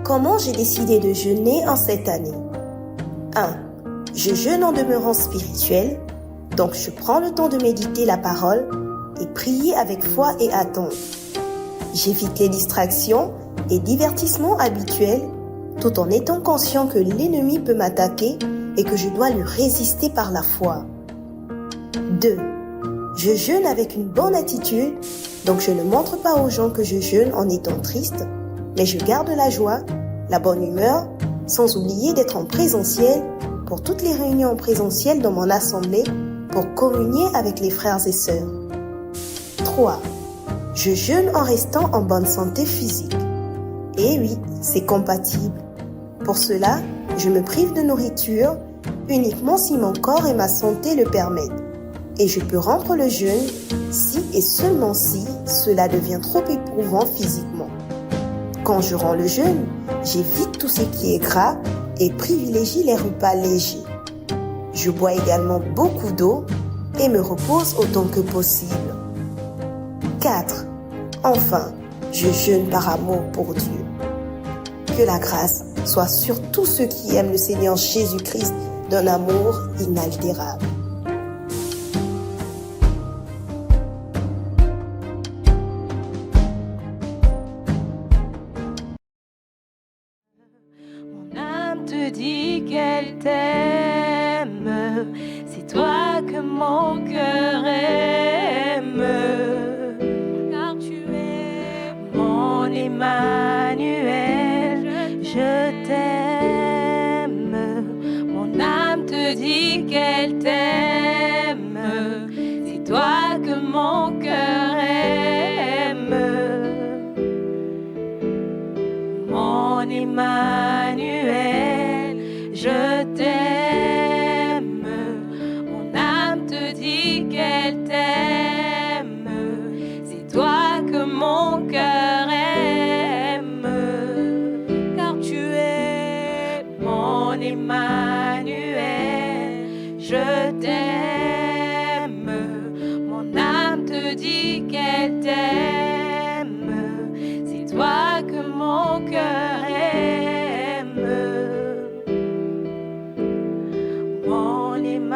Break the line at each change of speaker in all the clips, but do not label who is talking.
Comment j'ai décidé de jeûner en cette année? 1. Je jeûne en demeurant spirituel, donc je prends le temps de méditer la parole et prier avec foi et attente. J'évite les distractions et divertissements habituels tout en étant conscient que l'ennemi peut m'attaquer et que je dois lui résister par la foi. 2. Je jeûne avec une bonne attitude, donc je ne montre pas aux gens que je jeûne en étant triste, mais je garde la joie, la bonne humeur, sans oublier d'être en présentiel pour toutes les réunions en présentiel dans mon assemblée pour communier avec les frères et sœurs. 3. Je jeûne en restant en bonne santé physique. Et oui, c'est compatible. Pour cela, je me prive de nourriture uniquement si mon corps et ma santé le permettent. Et je peux rompre le jeûne si et seulement si cela devient trop éprouvant physiquement. Quand je romps le jeûne, j'évite tout ce qui est gras et privilégie les repas légers. Je bois également beaucoup d'eau et me repose autant que possible. 4. Enfin, je jeûne par amour pour Dieu. Que la grâce soit sur tous ceux qui aiment le Seigneur Jésus-Christ d'un amour inaltérable.
Mon âme te dit qu'elle t'aime, c'est toi que mon cœur aime, car tu es mon Emmanuel, je t'aime. Mon âme te dit qu'elle t'aime, c'est toi que mon cœur aime, mon Emmanuel, je t'aime. Mon âme te dit qu'elle t'aime, c'est toi que mon cœur aime, car tu es mon Emmanuel, je t'aime. Mon âme te dit qu'elle t'aime, c'est toi que mon cœur aime, mon Emmanuel.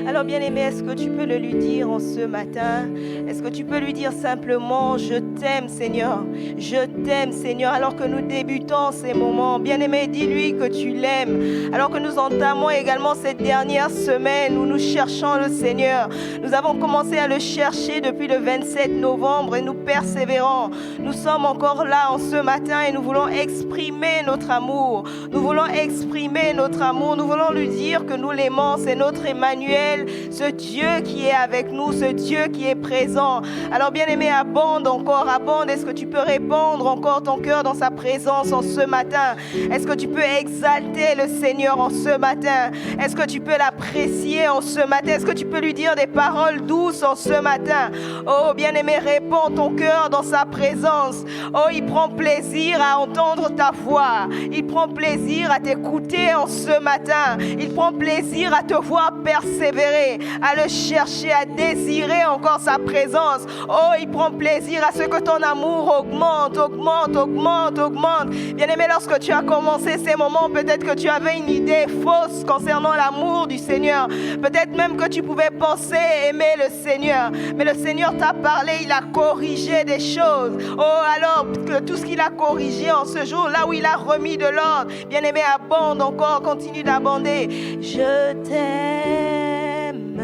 Alors bien-aimé, est-ce que tu peux le lui dire en ce matin? Est-ce que tu peux lui dire simplement, je t'aime Seigneur, je t'aime Seigneur, alors que nous débutons ces moments. Bien-aimé, dis-lui que tu l'aimes. Alors que nous entamons également cette dernière semaine où nous cherchons le Seigneur. Nous avons commencé à le chercher depuis le 27 novembre et nous persévérons. Nous sommes encore là en ce matin et nous voulons exprimer notre amour. Nous voulons exprimer notre amour. Nous voulons lui dire que nous l'aimons. C'est notre Emmanuel, ce Dieu qui est avec nous, ce Dieu qui est présent. Alors bien-aimé, abonde encore, abonde. Est-ce que tu peux répandre encore ton cœur dans sa présence en ce matin? Est-ce que tu peux exalter le Seigneur en ce matin? Est-ce que tu peux l'apprécier en ce matin? Est-ce que tu peux lui dire des paroles douces en ce matin? Oh bien-aimé, répands ton cœur dans sa présence. Oh, il prend plaisir à entendre ta voix. Il prend plaisir à t'écouter en ce matin. Il prend plaisir à te voir persévérer, à le chercher, à désirer encore sa présence. Oh, il prend plaisir à ce que ton amour augmente, augmente, augmente, augmente. Bien-aimé, lorsque tu as commencé ces moments, peut-être que tu avais une idée fausse concernant l'amour du Seigneur. Peut-être même que tu pouvais penser aimer le Seigneur. Mais le Seigneur t'a parlé, il a corrigé des choses. Oh, alors que tout ce qu'il a corrigé en ce jour, là où il a remis de l'ordre, bien-aimé, abonde encore, continue d'abonder. Je t'aime,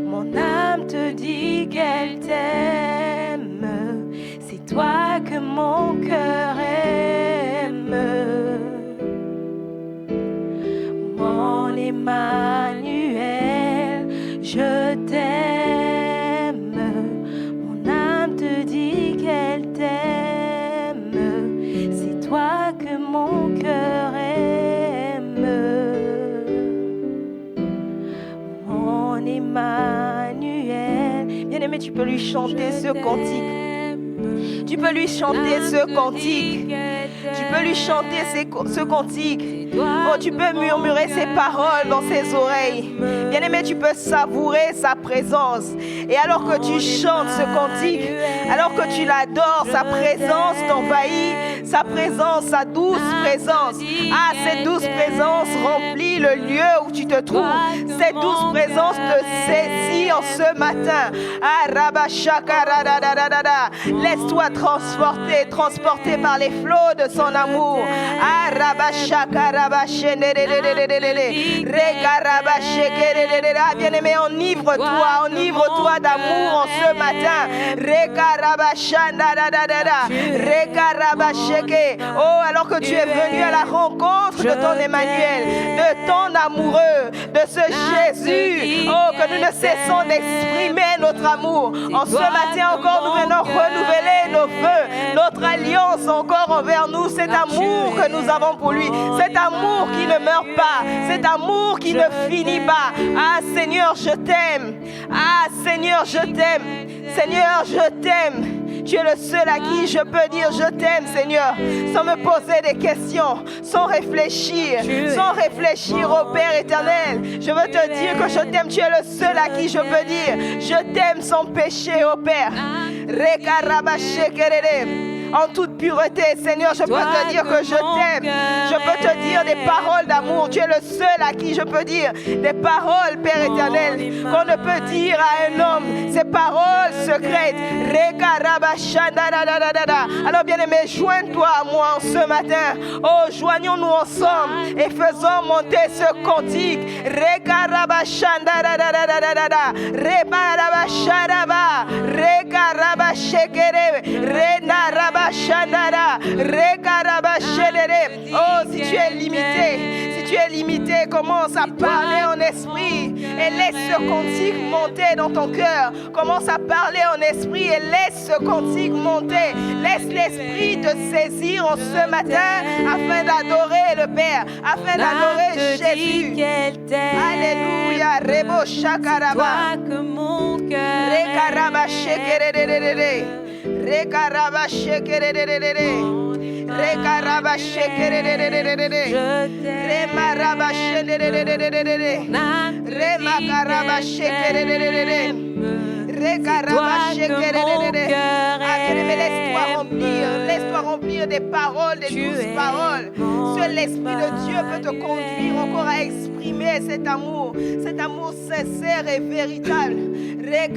mon âme te dit qu'elle t'aime, c'est toi que mon cœur aime, mon Emmanuel, je t'aime. Mon âme te dit qu'elle t'aime, c'est toi que mon cœur aime, mon Emmanuel. Bien-aimé, tu peux lui chanter ce cantique. Tu peux lui chanter ce cantique. Tu peux lui chanter ce cantique. Oh, tu peux murmurer ses paroles dans ses oreilles. Bien-aimé, tu peux savourer sa présence. Et alors que tu chantes ce cantique, alors que tu l'adores, sa présence t'envahit, sa présence, sa douce présence. Ah, cette douce présence remplit le lieu où tu te trouves. Cette douce présence te saisit en ce matin. Ah, laisse-toi transporter par les flots de son amour. Ah, bien-aimé, enivre-toi d'amour en ce matin. Oh, alors que tu es venu à la rencontre de ton Emmanuel, de ton amoureux, de ce Jésus. Oh, que nous ne cessons d'exprimer notre amour. En ce matin encore, nous venons renouveler nos vœux, notre alliance encore envers nous, cet amour que nous avons pour lui, cet amour qui ne meurt pas, cet amour qui ne finit pas. Ah, Seigneur, je t'aime. Ah, Seigneur, je t'aime. Seigneur, je t'aime. Tu es le seul à qui je peux dire je t'aime, Seigneur, sans me poser des questions, sans réfléchir au Père éternel. Je veux te dire que je t'aime. Tu es le seul à qui je peux dire je t'aime sans péché, ô Père. En toute pureté, Seigneur, je peux te dire que je t'aime. Je peux te dire des paroles d'amour. Tu es le seul à qui je peux dire des paroles, Père éternel, qu'on ne peut dire à un homme. Ces paroles secrètes. Alors, bien-aimé, joins-toi à moi en ce matin. Oh, joignons-nous ensemble et faisons monter ce cantique. Oh, si tu es limité, commence à parler en esprit et laisse ce cantique monter dans ton cœur. Commence à parler en esprit et laisse ce cantique monter. Laisse l'esprit te saisir en ce matin afin d'adorer le Père, afin d'adorer Jésus. Alléluia. Rebo shakaraba. Rekaraba shekerere. Rekaraba shekerere. Rekaraba shekerere. Remaraba shekerere. Remakaraba shekerere. Rekaraba shekerere. Laisse-toi remplir des paroles, des douces paroles. Seul l'Esprit de Dieu peut te conduire encore à exprimer cet amour sincère et véritable. La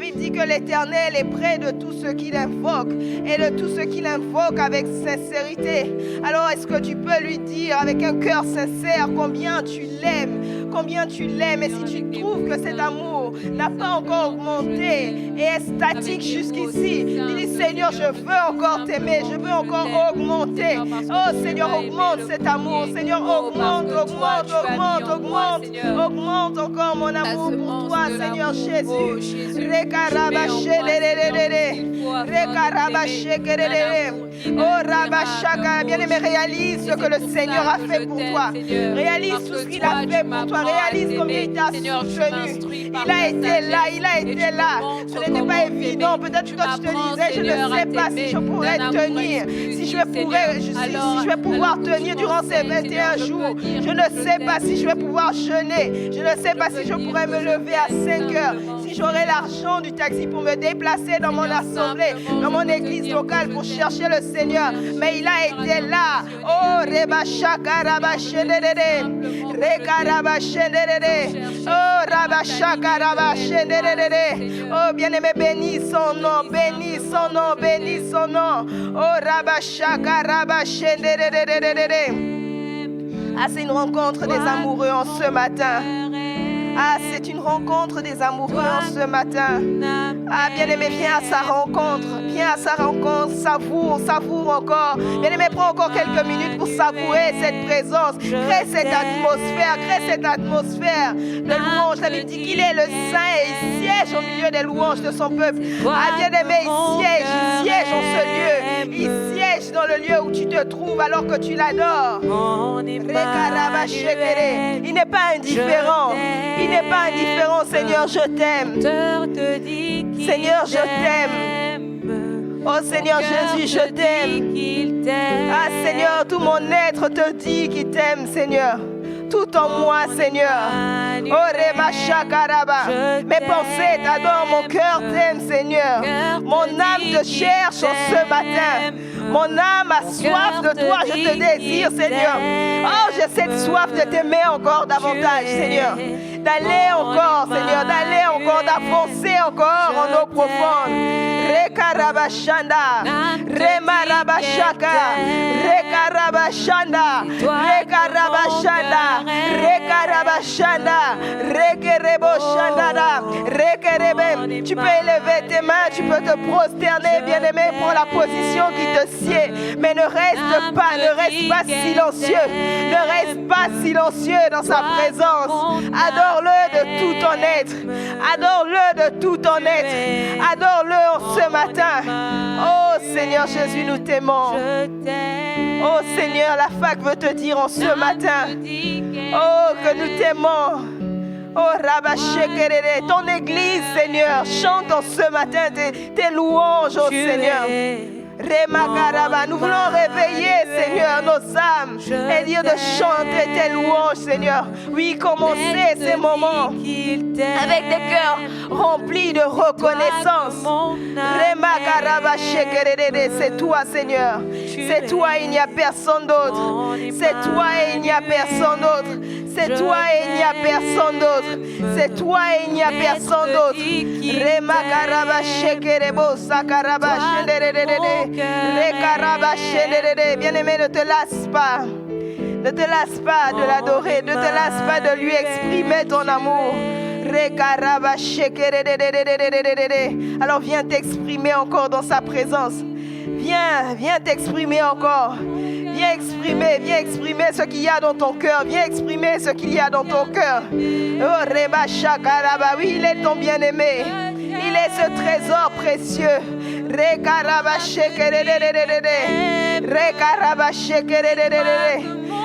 Bible dit que l'Éternel est près de tous ceux qui l'invoquent et de tous ceux qui l'invoquent avec sincérité. Alors est-ce que tu peux lui dire avec un cœur sincère combien tu l'aimes? Et si tu trouves que cet amour n'a pas encore augmenté et est statique jusqu'ici, dis Seigneur, je veux encore t'aimer, je veux encore augmenter. Oh Seigneur, augmente cet amour. Seigneur, augmente encore mon amour pour toi, Seigneur Jésus. Oh Rabashaka, bien-aimé, réalise ce que le Seigneur a fait pour toi. Réalise tout ce qu'il a fait pour toi. Réalise combien il t'a soutenu. Il a été là. Ce n'était pas évident. Peut-être que toi tu te disais, je ne sais pas si je pourrais tenir, si je vais pouvoir tenir durant ces 21 jours. Je ne sais pas si je vais pouvoir jeûner. Je ne sais pas si je pourrais me lever à 5 heures. Si j'aurai l'argent du taxi pour me déplacer dans mon assemblée, dans mon église locale pour chercher le Seigneur. Mais il a été là. Oh, Rebashaka Rabashenere. Rekarabashenere. Oh, Rabashaka Rabashenere. Oh, bien-aimé, bénis son nom, bénis son nom, bénis son nom. Oh, Rabashaka Rabashenere. Ah, c'est une rencontre des amoureux en ce matin. Ah, c'est une rencontre des amoureux en ce matin. Ah, bien-aimé, viens à sa rencontre. Viens à sa rencontre. Savoure encore. Bien-aimé, prends encore quelques minutes pour savourer cette présence. Crée cette atmosphère de louange. La Bible dit qu'il est le Saint et il siège au milieu des louanges de son peuple. Ah, bien-aimé, il siège en ce lieu. Il siège dans le lieu où tu te trouves alors que tu l'adores. Il n'est pas indifférent. Il n'est pas indifférent, Seigneur, je t'aime. Seigneur, je t'aime. Oh Seigneur Jésus, je t'aime. Ah Seigneur, tout mon être te dit qu'il t'aime, Seigneur. Tout en moi, Seigneur. Oh Rema Shakaraba. Mes pensées t'adorent, mon cœur t'aime, Seigneur. Mon âme te cherche en ce matin. Mon âme a soif de toi, je te désire, Seigneur. Oh, j'ai cette soif de t'aimer encore davantage, Seigneur. D'aller encore, Seigneur, d'aller encore, d'avancer encore en eau profonde. Rekarabashanda, Remarabashaka, Rekarabashanda, Rekarabashanda, Rekarabashanda, Rekereboshanda, Rekerebe. Tu peux élever tes mains, tu peux te prosterner, bien-aimé, pour la position qui te sied. Mais ne reste pas silencieux. Ne reste pas silencieux dans sa présence. Adore-le de tout ton être. Adore-le de tout ton être. Adore-le en ce matin. Oh Seigneur Jésus, nous t'aimons. Oh Seigneur, la fac veut te dire en ce matin. Oh, que nous t'aimons. Oh Rabashekerere, ton église, Seigneur, chante en ce matin tes louanges, oh Seigneur. Remakaraba, nous voulons réveiller, Seigneur, nos âmes et dire de chanter tes louanges, Seigneur. Oui, commencer ces moments avec des cœurs remplis de reconnaissance. Remakaraba shekerere, c'est toi, Seigneur. C'est toi et il n'y a personne d'autre. C'est toi et il n'y a personne d'autre. C'est toi et il n'y a personne d'autre. C'est toi et il n'y a personne d'autre. Remakaraba shekerebo sakaraba shenderere. Bien-aimé, ne te lasse pas. Ne te lasse pas de l'adorer. Ne te lasse pas de lui exprimer ton amour. Alors viens t'exprimer encore dans sa présence. Viens t'exprimer encore. Viens exprimer ce qu'il y a dans ton cœur. Viens exprimer ce qu'il y a dans ton cœur. Oh, Reba Shakaraba, oui, il est ton bien-aimé. Il est ce trésor précieux.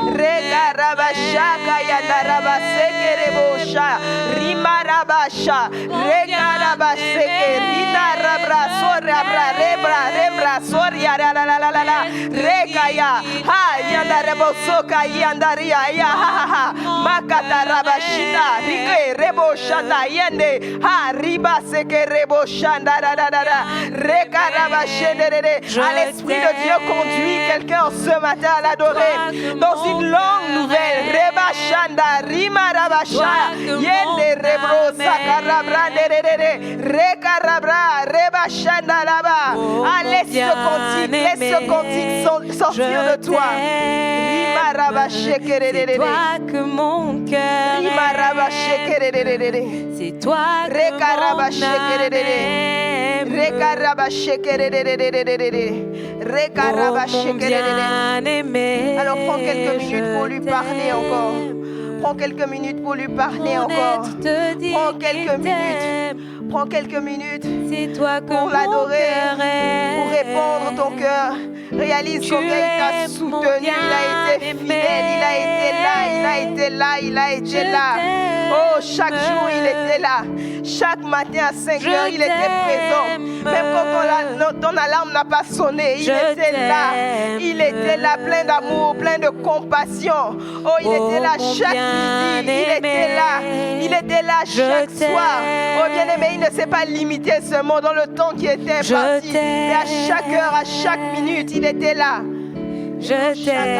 Rekarabashaka yandaraba sekerebosha rimarabasha rekarabaseke rinarabra sorabra rebra soria la rekaya ha yandarebosoka yandaria ya ha makatarabashita rike reboshanda yende ha riba sekereboshanda rekarabashenderere. À l'Esprit de Dieu conduit quelqu'un ce matin à l'adorer dans une langue nouvelle. Reba Shanda, Rima Rabasha, Yende Rebro, Sakarabra, Rekarabra, Reba Shanda là-bas. Ah, laisse ce cantique sortir de toi. Rima Rabashe,
C'est toi que mon cœur
Rima Rabashe,
c'est toi que
Rekarabashe, Alors prends quelques minutes pour lui parler encore. Prends quelques minutes pour lui parler encore. Prends quelques minutes pour l'adorer, pour répondre ton cœur. Réalise combien il t'a soutenu, il a été fidèle, il a été là. Oh, chaque jour il était là. Chaque matin à 5 heures, il était présent. Même quand ton alarme n'a pas sonné, il était là, plein d'amour, plein de compassion. Oh, il était là chaque midi, il était là chaque soir. Oh, bien-aimé, il ne s'est pas limité seulement dans le temps qui était parti, mais à chaque heure, à chaque minute, il était là.
Je t'aime.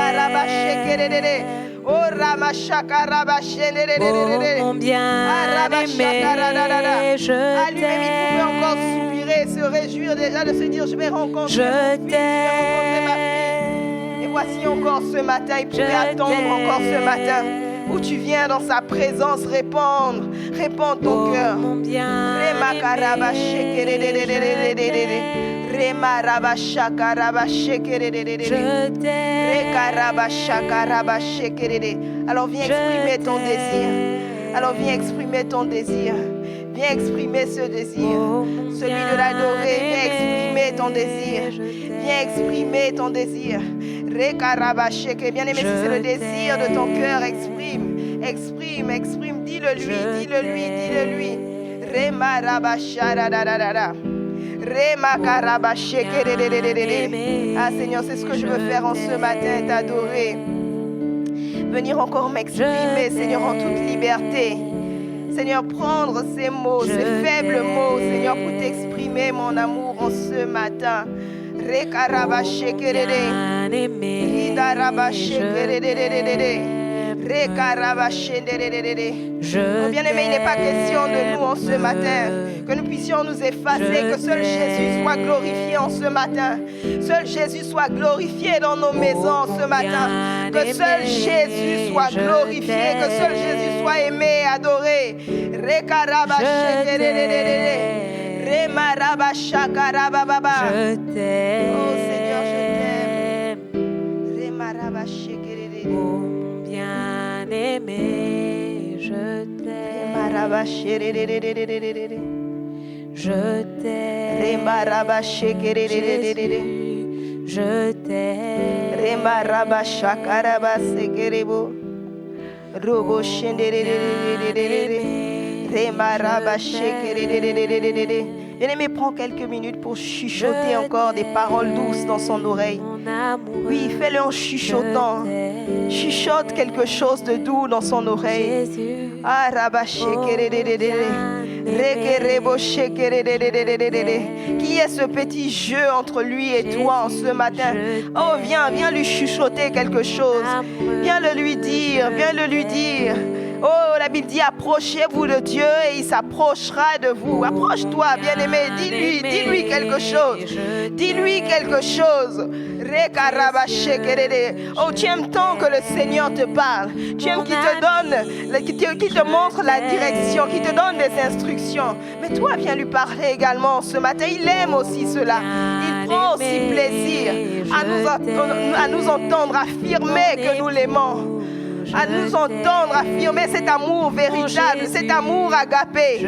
Oh,
mon bien-aimé, je
lui-même, il pouvait encore soupirer, se réjouir déjà de se dire, je vais rencontrer
Je
mon fils, je vais rencontrer ma fille. Et voici encore ce matin, il pouvait attendre encore ce matin, où tu viens dans sa présence répandre ton cœur.
mon bien-aimé,
Alors viens exprimer ton désir. Alors viens exprimer ton désir. Viens exprimer ce désir. Celui de l'adorer. Viens exprimer ton désir. Viens exprimer ton désir. Bien-aimé, si c'est le désir de ton cœur, exprime. Dis-le lui. Ah Seigneur, c'est ce que je veux faire en ce matin, t'adorer. Venir encore m'exprimer, Seigneur, en toute liberté. Seigneur, prendre ces mots, ces faibles mots, Seigneur, pour t'exprimer mon amour en ce matin. Bien-aimé, il n'est pas question de nous en ce matin, que nous puissions nous effacer, que seul Jésus soit glorifié en ce matin. Seul Jésus soit glorifié dans nos maisons ce matin. Que seul Jésus soit glorifié, que seul Jésus soit aimé, adoré.
Je t'aime.
Oh Seigneur, je t'aime.
Oh mon bien-aimé, je t'aime. Je t'aime. Jésus, je t'aime.
Bien-aimé, prends quelques minutes pour chuchoter encore des paroles douces dans son oreille. Oui, fais-le en chuchotant. Chuchote quelque chose de doux dans son oreille. Qui est ce petit jeu entre lui et toi en ce matin? Oh, viens lui chuchoter quelque chose. Viens le lui dire, Oh, la Bible dit, approchez-vous de Dieu et il s'approchera de vous. Approche-toi, bien-aimé, dis-lui quelque chose. Dis-lui quelque chose. Oh, tu aimes tant que le Seigneur te parle. Tu aimes qu'il te donne, qu'il te montre la direction, qu'il te donne des instructions. Mais toi, viens lui parler également ce matin. Il aime aussi cela. Il prend aussi plaisir à nous entendre affirmer que nous l'aimons. À nous entendre affirmer cet amour véritable, cet amour agapé.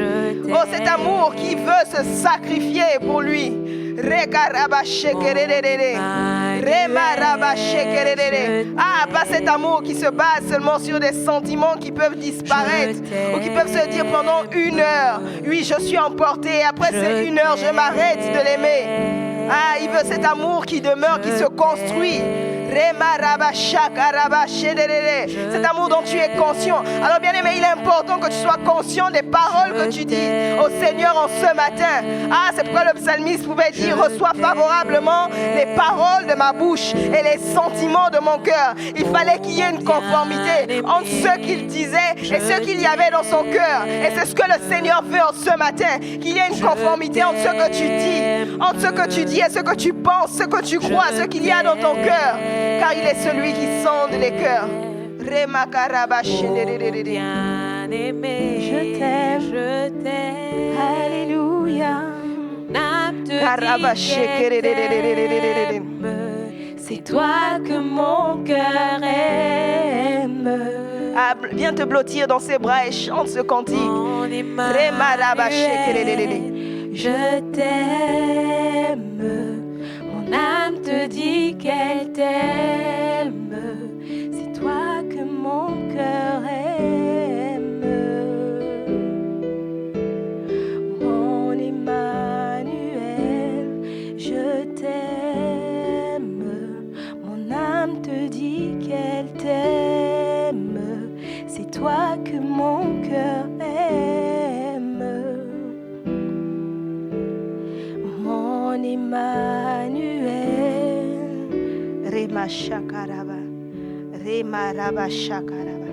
Oh, cet amour qui veut se sacrifier pour lui. Ah, pas cet amour qui se base seulement sur des sentiments qui peuvent disparaître ou qui peuvent se dire pendant 1 heure. Oui, je suis emporté. Après ces 1 heure, je m'arrête de l'aimer. Ah, il veut cet amour qui demeure, qui se construit. Cet amour dont tu es conscient. Alors bien aimé, il est important que tu sois conscient des paroles que tu dis au Seigneur en ce matin. Ah, c'est pourquoi le psalmiste pouvait dire, reçois favorablement les paroles de ma bouche et les sentiments de mon cœur. Il fallait qu'il y ait une conformité entre ce qu'il disait et ce qu'il y avait dans son cœur. Et c'est ce que le Seigneur veut en ce matin, qu'il y ait une conformité entre ce que tu dis, et ce que tu penses, ce que tu crois, ce qu'il y a dans ton cœur. Car il est celui qui sonde les cœurs. Je t'aime. Alléluia.
C'est toi que mon cœur aime.
Ah, viens te blottir dans ses bras et chante ce cantique.
Je t'aime. Mon âme te dit qu'elle t'aime. C'est toi que mon cœur aime. Mon Emmanuel, je t'aime. Mon âme te dit qu'elle t'aime. C'est toi que mon cœur aime. Mon Emmanuel.
Rema shakaraba, Rema raba shakaraba,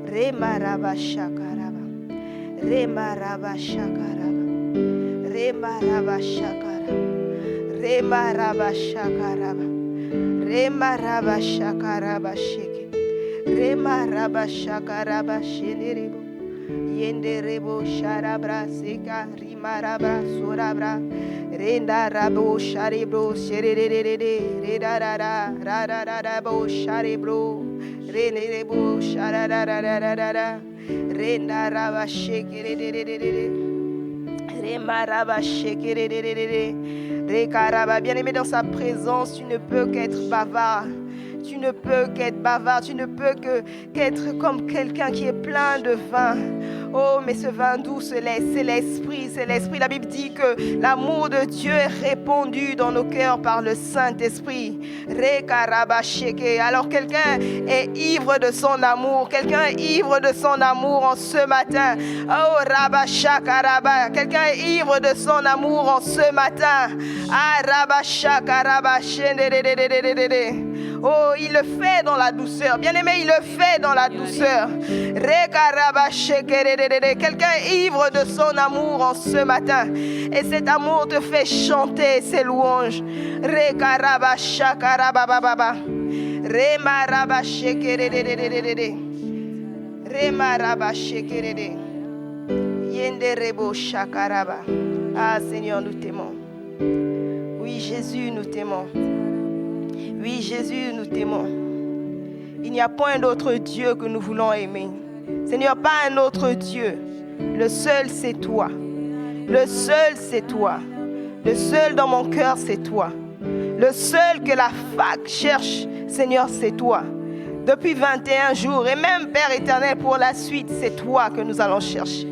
Rema raba shakaraba, Rema raba shakaraba, Rema raba shakaraba, Rema raba shakaraba, Rema raba shakaraba sheke, Rema raba shakaraba shenderebo, yenderebo sharabra seka, Rima rabra sorabra. Renda rabo sharebro sherererere reda rada rada rada bo sharebro renebo shararararara renda raba shekerererere rema raba shekerererere rekaraba. Bien-aimé, dans sa présence, tu ne peux qu'être bavard. Tu ne peux qu'être bavard, tu ne peux qu'être comme quelqu'un qui est plein de vin. Oh, mais ce vin doux, c'est l'Esprit, c'est l'Esprit. La Bible dit que l'amour de Dieu est répandu dans nos cœurs par le Saint-Esprit. Alors quelqu'un est ivre de son amour. Quelqu'un est ivre de son amour en ce matin. Oh, Rabashakaraba. Quelqu'un est ivre de son amour en ce matin. Ah, Rabashakaraba. Oh, il le fait dans la douceur. Bien-aimé, il le fait dans la douceur. Quelqu'un est ivre de son amour en ce matin. Et cet amour te fait chanter ses louanges. Ah, Seigneur, nous t'aimons. Oui, Jésus, nous t'aimons. Oui, Jésus, nous t'aimons. Il n'y a point d'autre Dieu que nous voulons aimer. Seigneur, pas un autre Dieu. Le seul, c'est toi. Le seul, c'est toi. Le seul dans mon cœur, c'est toi. Le seul que la fac cherche, Seigneur, c'est toi. Depuis 21 jours, et même Père éternel, pour la suite, c'est toi que nous allons chercher.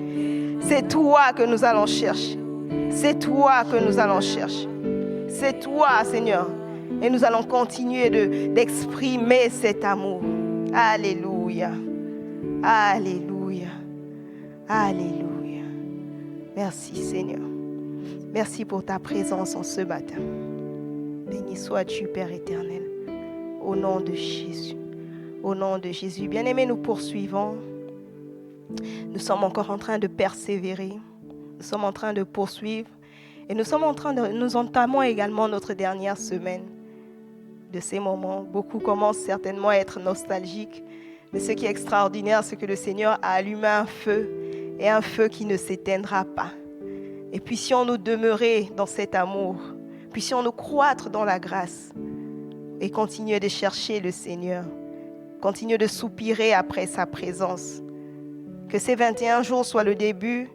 C'est toi que nous allons chercher. C'est toi que nous allons chercher. C'est toi, Seigneur. Et nous allons continuer d'exprimer cet amour. Alléluia. Alléluia. Alléluia. Merci, Seigneur. Merci pour ta présence en ce matin. Béni sois-tu, Père éternel. Au nom de Jésus. Au nom de Jésus. Bien-aimés, nous poursuivons. Nous sommes encore en train de persévérer. Nous sommes en train de poursuivre. Et nous entamons également notre dernière semaine de ces moments. Beaucoup commencent certainement à être nostalgiques. Mais ce qui est extraordinaire, c'est que le Seigneur a allumé un feu. Et un feu qui ne s'éteindra pas. Et puissions-nous demeurer dans cet amour. Puissions-nous croître dans la grâce. Et continuer de chercher le Seigneur. Continuer de soupirer après sa présence. Que ces 21 jours soient le début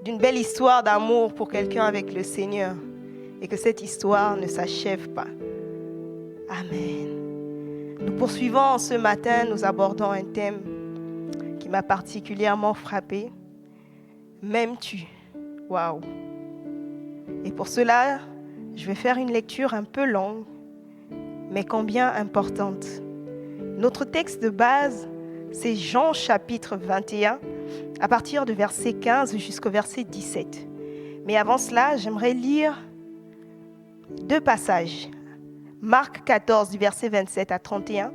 d'une belle histoire d'amour pour quelqu'un avec le Seigneur. Et que cette histoire ne s'achève pas. Amen. Nous poursuivons ce matin, nous abordons un thème qui m'a particulièrement frappé. M'aimes-tu? Waouh! Et pour cela, je vais faire une lecture un peu longue, mais combien importante. Notre texte de base, c'est Jean chapitre 21, à partir du verset 15 jusqu'au verset 17. Mais avant cela, j'aimerais lire 2 passages. Marc 14, du verset 27 à 31.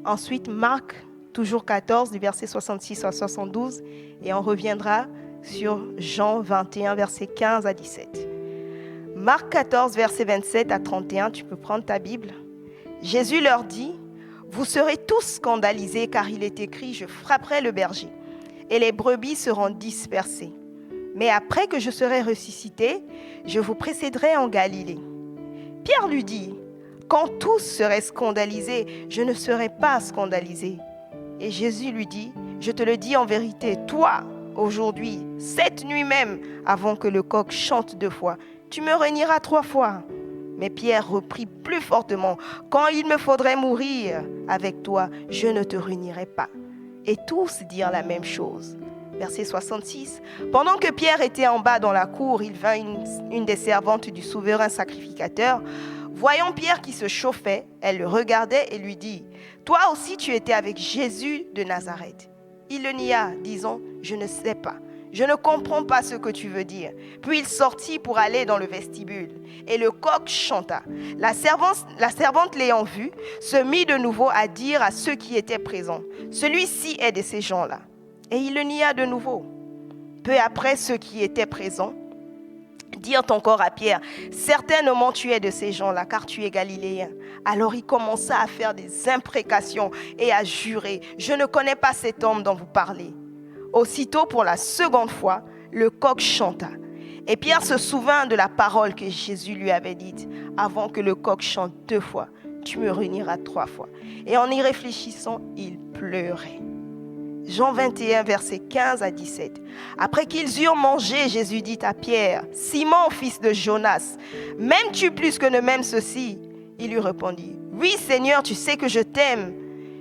Ensuite, Marc, toujours 14, du verset 66 à 72. Et on reviendra sur Jean 21, verset 15 à 17. Marc 14, verset 27 à 31, tu peux prendre ta Bible. Jésus leur dit, « Vous serez tous scandalisés, car il est écrit, je frapperai le berger, et les brebis seront dispersées. Mais après que je serai ressuscité, je vous précéderai en Galilée. » Pierre lui dit, « Quand tous seraient scandalisés, je ne serai pas scandalisé. » Et Jésus lui dit, « Je te le dis en vérité, toi, aujourd'hui, cette nuit même, avant que le coq chante 2 fois, tu me renieras 3 fois. » Mais Pierre reprit plus fortement, « Quand il me faudrait mourir avec toi, je ne te renierai pas. » Et tous dirent la même chose. Verset 66. Pendant que Pierre était en bas dans la cour, il vint une des servantes du souverain sacrificateur. Voyant Pierre qui se chauffait, elle le regardait et lui dit, « Toi aussi tu étais avec Jésus de Nazareth. » Il le nia, disant, « Je ne sais pas. Je ne comprends pas ce que tu veux dire. » Puis il sortit pour aller dans le vestibule. Et le coq chanta. La servante l'ayant vu, se mit de nouveau à dire à ceux qui étaient présents, « Celui-ci est de ces gens-là. » Et il le nia de nouveau. Peu après, ceux qui étaient présents dirent encore à Pierre, « Certainement tu es de ces gens-là, car tu es galiléen. » Alors il commença à faire des imprécations et à jurer, « Je ne connais pas cet homme dont vous parlez. » Aussitôt, pour la seconde fois, le coq chanta. Et Pierre se souvint de la parole que Jésus lui avait dite, « Avant que le coq chante 2 fois, tu me renieras 3 fois. » Et en y réfléchissant, il pleurait. Jean 21, versets 15 à 17. Après qu'ils eurent mangé, Jésus dit à Pierre, « Simon, fils de Jonas, m'aimes-tu plus que ne m'aime ceci ?» Il lui répondit, « Oui, Seigneur, tu sais que je t'aime. »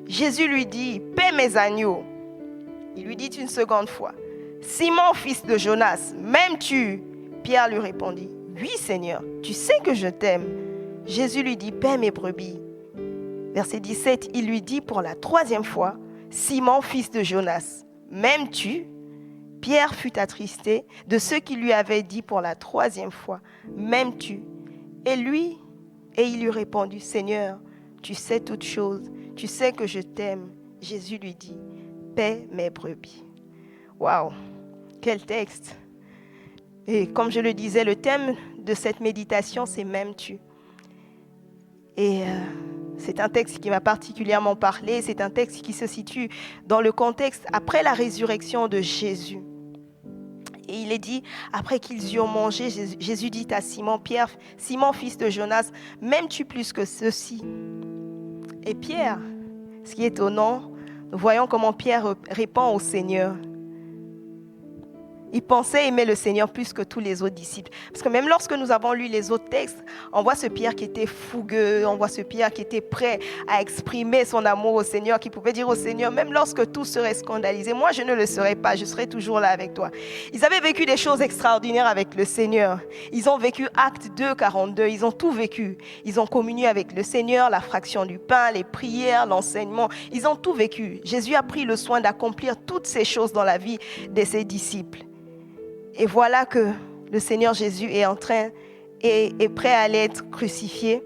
Jésus lui dit, « Paie mes agneaux. » Il lui dit une seconde fois, « Simon, fils de Jonas, m'aimes-tu? Pierre lui répondit, oui Seigneur, tu sais que je t'aime. Jésus lui dit, paie mes brebis. Verset 17, il lui dit pour la 3e fois, Simon, fils de Jonas, m'aimes-tu? Pierre fut attristé de ce qu'il lui avait dit pour la 3e fois, m'aimes-tu? Et il lui répondit, Seigneur, tu sais toutes choses, tu sais que je t'aime. Jésus lui dit, paie mes brebis. Waouh, quel texte! Et comme je le disais, le thème de cette méditation, c'est m'aimes-tu? Et c'est un texte qui m'a particulièrement parlé, c'est un texte qui se situe dans le contexte après la résurrection de Jésus. Et il est dit, après qu'ils eurent mangé, Jésus dit à Simon, Pierre, Simon, fils de Jonas, m'aimes-tu plus que ceci? Et Pierre, ce qui est étonnant, nous voyons comment Pierre répond au Seigneur. Il pensait aimer le Seigneur plus que tous les autres disciples. Parce que même lorsque nous avons lu les autres textes, on voit ce Pierre qui était fougueux, on voit ce Pierre qui était prêt à exprimer son amour au Seigneur, qui pouvait dire au Seigneur, même lorsque tout serait scandalisé, moi je ne le serai pas, je serai toujours là avec toi. Ils avaient vécu des choses extraordinaires avec le Seigneur. Ils ont vécu Actes 2, 42, ils ont tout vécu. Ils ont communié avec le Seigneur, la fraction du pain, les prières, l'enseignement. Ils ont tout vécu. Jésus a pris le soin d'accomplir toutes ces choses dans la vie de ses disciples. Et voilà que le Seigneur Jésus est prêt à aller être crucifié.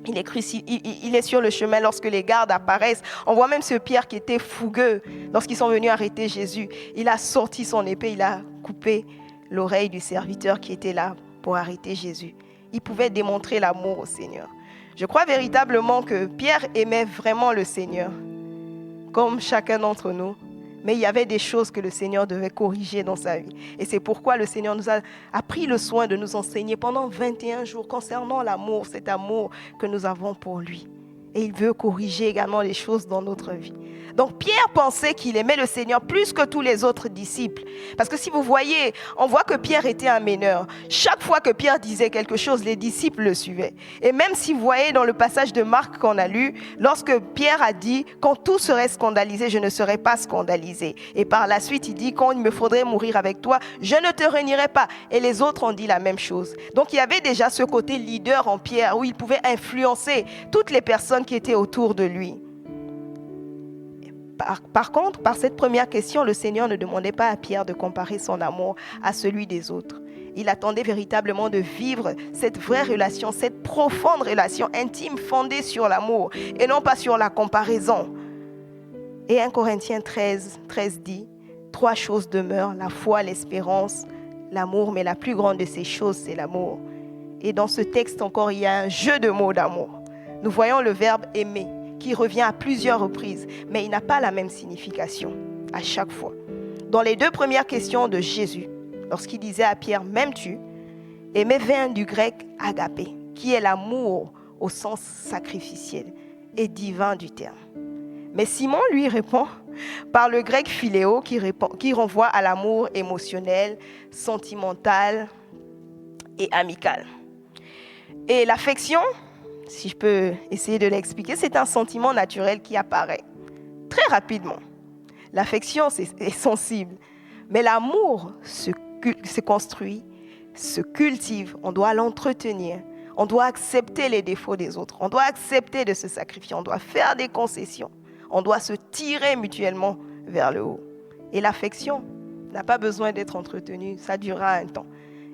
Il est sur le chemin lorsque les gardes apparaissent. On voit même ce Pierre qui était fougueux lorsqu'ils sont venus arrêter Jésus. Il a sorti son épée, il a coupé l'oreille du serviteur qui était là pour arrêter Jésus. Il pouvait démontrer l'amour au Seigneur. Je crois véritablement que Pierre aimait vraiment le Seigneur, comme chacun d'entre nous. Mais il y avait des choses que le Seigneur devait corriger dans sa vie. Et c'est pourquoi le Seigneur nous a pris le soin de nous enseigner pendant 21 jours concernant l'amour, cet amour que nous avons pour lui. Et il veut corriger également les choses dans notre vie. Donc Pierre pensait qu'il aimait le Seigneur plus que tous les autres disciples. Parce que si vous voyez, on voit que Pierre était un meneur. Chaque fois que Pierre disait quelque chose, les disciples le suivaient. Et même si vous voyez dans le passage de Marc qu'on a lu, lorsque Pierre a dit « Quand tout serait scandalisé, je ne serai pas scandalisé. » Et par la suite, il dit « Quand il me faudrait mourir avec toi, je ne te renierai pas. » Et les autres ont dit la même chose. Donc il y avait déjà ce côté leader en Pierre où il pouvait influencer toutes les personnes qui étaient autour de lui. Par contre, par cette première question, le Seigneur ne demandait pas à Pierre de comparer son amour à celui des autres. Il attendait véritablement de vivre cette vraie relation, cette profonde relation intime fondée sur l'amour et non pas sur la comparaison. Et 1 Corinthiens 13 dit, 3 choses demeurent, la foi, l'espérance, l'amour, mais la plus grande de ces choses, c'est l'amour. Et dans ce texte encore, il y a un jeu de mots d'amour. Nous voyons le verbe aimer, qui revient à plusieurs reprises, mais il n'a pas la même signification à chaque fois. Dans les 2 premières questions de Jésus, lorsqu'il disait à Pierre, m'aimes-tu? Aimer vient du grec agapé, qui est l'amour au sens sacrificiel et divin du terme. Mais Simon lui répond par le grec philéo, qui renvoie à l'amour émotionnel, sentimental et amical. Et l'affection, si je peux essayer de l'expliquer, c'est un sentiment naturel qui apparaît très rapidement. L'affection est sensible, mais l'amour se construit, se cultive, on doit l'entretenir, on doit accepter les défauts des autres, on doit accepter de se sacrifier, on doit faire des concessions, on doit se tirer mutuellement vers le haut. Et l'affection n'a pas besoin d'être entretenue, ça durera un temps.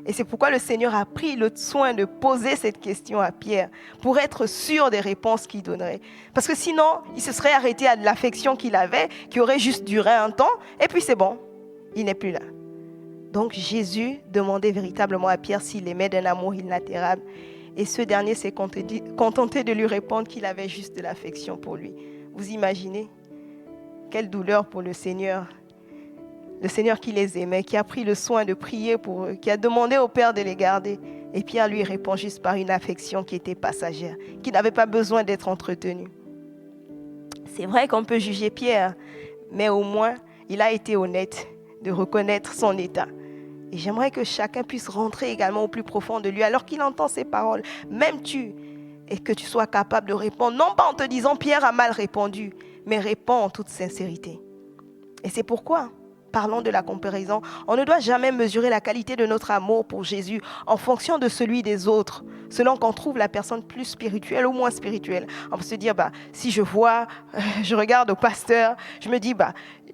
Et c'est pourquoi le Seigneur a pris le soin de poser cette question à Pierre pour être sûr des réponses qu'il donnerait. Parce que sinon, il se serait arrêté à de l'affection qu'il avait, qui aurait juste duré un temps, et puis c'est bon, il n'est plus là. Donc Jésus demandait véritablement à Pierre s'il aimait d'un amour inaltérable. Et ce dernier s'est contenté de lui répondre qu'il avait juste de l'affection pour lui. Vous imaginez? Quelle douleur pour le Seigneur. Le Seigneur qui les aimait, qui a pris le soin de prier pour eux, qui a demandé au Père de les garder. Et Pierre lui répond juste par une affection qui était passagère, qui n'avait pas besoin d'être entretenue. C'est vrai qu'on peut juger Pierre, mais au moins, il a été honnête de reconnaître son état. Et j'aimerais que chacun puisse rentrer également au plus profond de lui, alors qu'il entend ces paroles. M'aimes-tu? Et que tu sois capable de répondre, non pas en te disant Pierre a mal répondu, mais réponds en toute sincérité. Et c'est pourquoi parlons de la comparaison, on ne doit jamais mesurer la qualité de notre amour pour Jésus en fonction de celui des autres, selon qu'on trouve la personne plus spirituelle ou moins spirituelle. On peut se dire, si je regarde au pasteur, je me dis,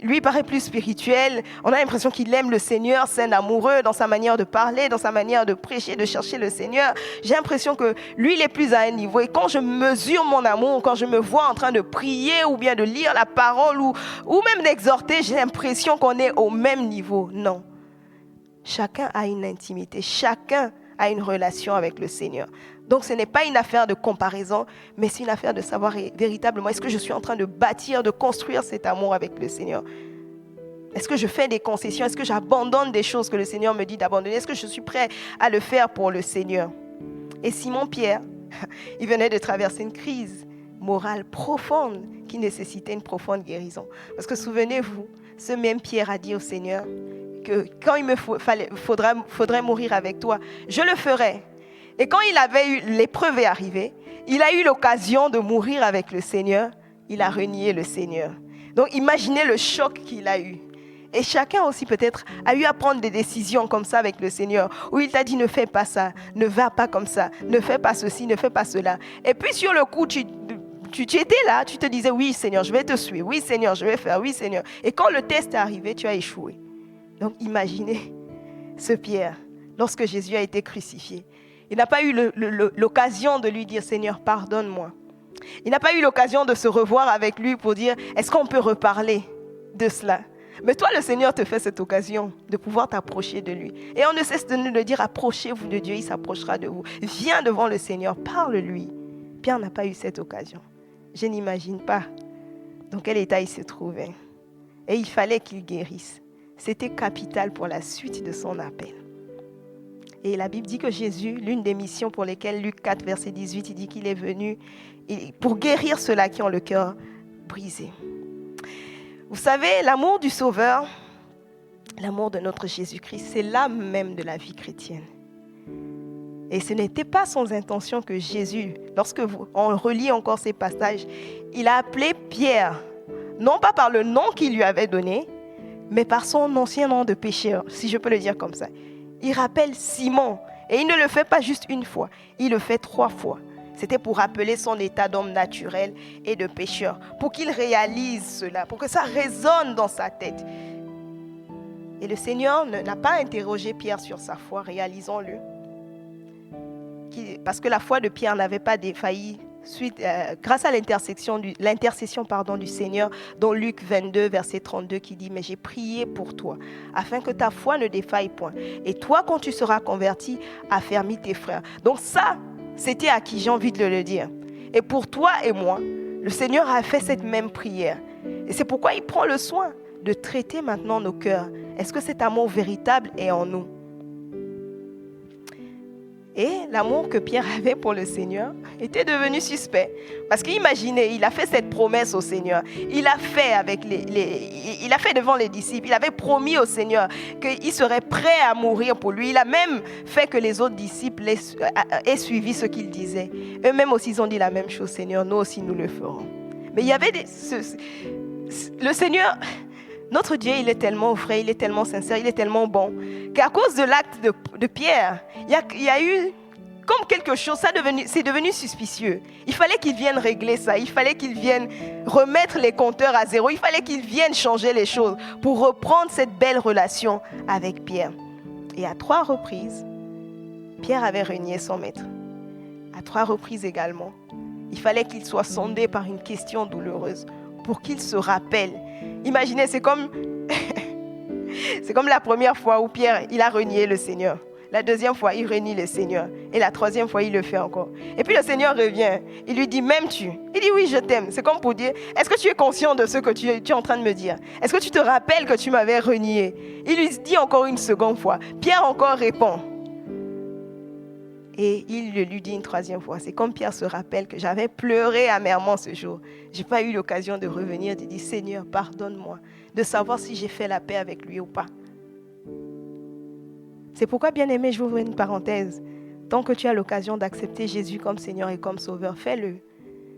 lui paraît plus spirituel, on a l'impression qu'il aime le Seigneur, c'est un amoureux dans sa manière de parler, dans sa manière de prêcher, de chercher le Seigneur. J'ai l'impression que lui, il est plus à un niveau. Et quand je mesure mon amour, quand je me vois en train de prier ou bien de lire la parole ou même d'exhorter, j'ai l'impression qu'on est au même niveau. Non. Chacun a une intimité, chacun a une relation avec le Seigneur. Donc ce n'est pas une affaire de comparaison, mais c'est une affaire de savoir véritablement, est-ce que je suis en train de bâtir, de construire cet amour avec le Seigneur? Est-ce que je fais des concessions? Est-ce que j'abandonne des choses que le Seigneur me dit d'abandonner? Est-ce que je suis prêt à le faire pour le Seigneur? Et Simon-Pierre, il venait de traverser une crise morale profonde qui nécessitait une profonde guérison. Parce que souvenez-vous, ce même Pierre a dit au Seigneur que quand il me faudrait mourir avec toi, je le ferai. Et quand l'épreuve est arrivée, il a eu l'occasion de mourir avec le Seigneur, il a renié le Seigneur. Donc imaginez le choc qu'il a eu. Et chacun aussi peut-être a eu à prendre des décisions comme ça avec le Seigneur, où il t'a dit ne fais pas ça, ne va pas comme ça, ne fais pas ceci, ne fais pas cela. Et puis sur le coup, tu étais là, tu te disais oui Seigneur, je vais te suivre, oui Seigneur, je vais faire, oui Seigneur. Et quand le test est arrivé, tu as échoué. Donc imaginez ce Pierre, lorsque Jésus a été crucifié. Il n'a pas eu l'occasion de lui dire « Seigneur, pardonne-moi ». Il n'a pas eu l'occasion de se revoir avec lui pour dire « Est-ce qu'on peut reparler de cela ?» Mais toi, le Seigneur te fait cette occasion de pouvoir t'approcher de lui. Et on ne cesse de nous le dire « Approchez-vous de Dieu, il s'approchera de vous ». Viens devant le Seigneur, parle-lui. Pierre n'a pas eu cette occasion. Je n'imagine pas dans quel état il se trouvait. Et il fallait qu'il guérisse. C'était capital pour la suite de son appel. Et la Bible dit que Jésus, l'une des missions pour lesquelles Luc 4, verset 18, il dit qu'il est venu pour guérir ceux-là qui ont le cœur brisé. Vous savez, l'amour du Sauveur, l'amour de notre Jésus-Christ, c'est l'âme même de la vie chrétienne. Et ce n'était pas sans intention que Jésus, on relit encore ces passages, il a appelé Pierre, non pas par le nom qu'il lui avait donné, mais par son ancien nom de pécheur, si je peux le dire comme ça. Il rappelle Simon, et il ne le fait pas juste une fois, il le fait 3 fois. C'était pour rappeler son état d'homme naturel et de pécheur, pour qu'il réalise cela, pour que ça résonne dans sa tête. Et le Seigneur n'a pas interrogé Pierre sur sa foi, réalisons-le. Parce que la foi de Pierre n'avait pas défailli grâce à l'intercession du Seigneur, dont Luc 22, verset 32, qui dit « Mais j'ai prié pour toi, afin que ta foi ne défaille point. Et toi, quand tu seras converti, affermis tes frères. » Donc ça, c'était à qui j'ai envie de le dire. Et pour toi et moi, le Seigneur a fait cette même prière. Et c'est pourquoi il prend le soin de traiter maintenant nos cœurs. Est-ce que cet amour véritable est en nous? Et l'amour que Pierre avait pour le Seigneur était devenu suspect. Parce qu'imaginez, il a fait cette promesse au Seigneur. Il a fait il a fait devant les disciples. Il avait promis au Seigneur qu'il serait prêt à mourir pour lui. Il a même fait que les autres disciples aient suivi ce qu'il disait. Eux-mêmes aussi, ils ont dit la même chose. Seigneur, nous aussi, nous le ferons. Mais il y avait le Seigneur... Notre Dieu, il est tellement vrai, il est tellement sincère, il est tellement bon, qu'à cause de l'acte de Pierre, il y a eu comme quelque chose, c'est devenu suspicieux. Il fallait qu'il vienne régler ça, il fallait qu'il vienne remettre les compteurs à zéro, il fallait qu'il vienne changer les choses pour reprendre cette belle relation avec Pierre. Et à 3 reprises, Pierre avait renié son maître. À 3 reprises également, il fallait qu'il soit sondé par une question douloureuse pour qu'il se rappelle. Imaginez, c'est comme la première fois où Pierre, il a renié le Seigneur. La deuxième fois, il renie le Seigneur. Et la troisième fois, il le fait encore. Et puis le Seigneur revient. Il lui dit, m'aimes-tu? Il dit, oui, je t'aime. C'est comme pour dire, est-ce que tu es conscient de ce que tu es en train de me dire? Est-ce que tu te rappelles que tu m'avais renié? Il lui dit encore une seconde fois. Pierre encore répond. Et il lui dit une 3e fois. C'est comme Pierre se rappelle que j'avais pleuré amèrement ce jour. Je n'ai pas eu l'occasion de revenir, de dire, Seigneur, pardonne-moi, de savoir si j'ai fait la paix avec lui ou pas. C'est pourquoi, bien aimé, je vous ouvre une parenthèse. Tant que tu as l'occasion d'accepter Jésus comme Seigneur et comme Sauveur, fais-le.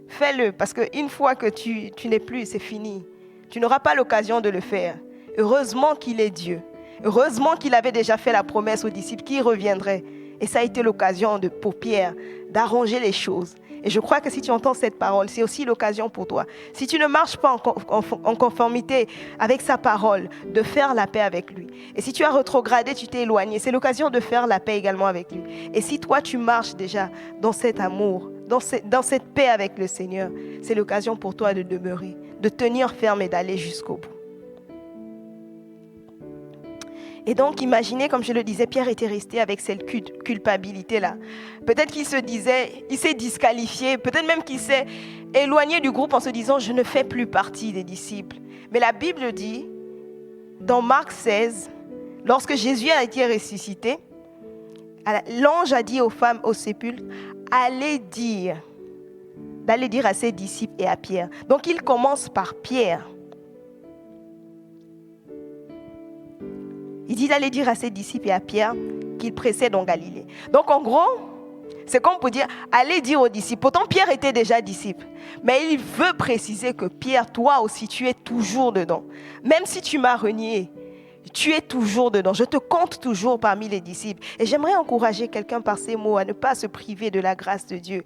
Fais-le, parce qu'une fois que tu n'es plus, c'est fini. Tu n'auras pas l'occasion de le faire. Heureusement qu'il est Dieu. Heureusement qu'il avait déjà fait la promesse aux disciples qu'il reviendrait. Et ça a été l'occasion pour Pierre d'arranger les choses. Et je crois que si tu entends cette parole, c'est aussi l'occasion pour toi. Si tu ne marches pas en conformité avec sa parole, de faire la paix avec lui. Et si tu as rétrogradé, tu t'es éloigné, c'est l'occasion de faire la paix également avec lui. Et si toi, tu marches déjà dans cet amour, dans cette paix avec le Seigneur, c'est l'occasion pour toi de demeurer, de tenir ferme et d'aller jusqu'au bout. Et donc, imaginez, comme je le disais, Pierre était resté avec cette culpabilité-là. Peut-être qu'il se disait, il s'est disqualifié, peut-être même qu'il s'est éloigné du groupe en se disant « je ne fais plus partie des disciples ». Mais la Bible dit, dans Marc 16, lorsque Jésus a été ressuscité, l'ange a dit aux femmes au sépulcre « d'aller dire à ses disciples et à Pierre ». Donc, il commence par Pierre. Il dit d'aller dire à ses disciples et à Pierre qu'il précède en Galilée. Donc en gros, c'est comme pour dire, allez dire aux disciples. Pourtant Pierre était déjà disciple. Mais il veut préciser que Pierre, toi aussi, tu es toujours dedans. Même si tu m'as renié, tu es toujours dedans. Je te compte toujours parmi les disciples. Et j'aimerais encourager quelqu'un par ces mots à ne pas se priver de la grâce de Dieu.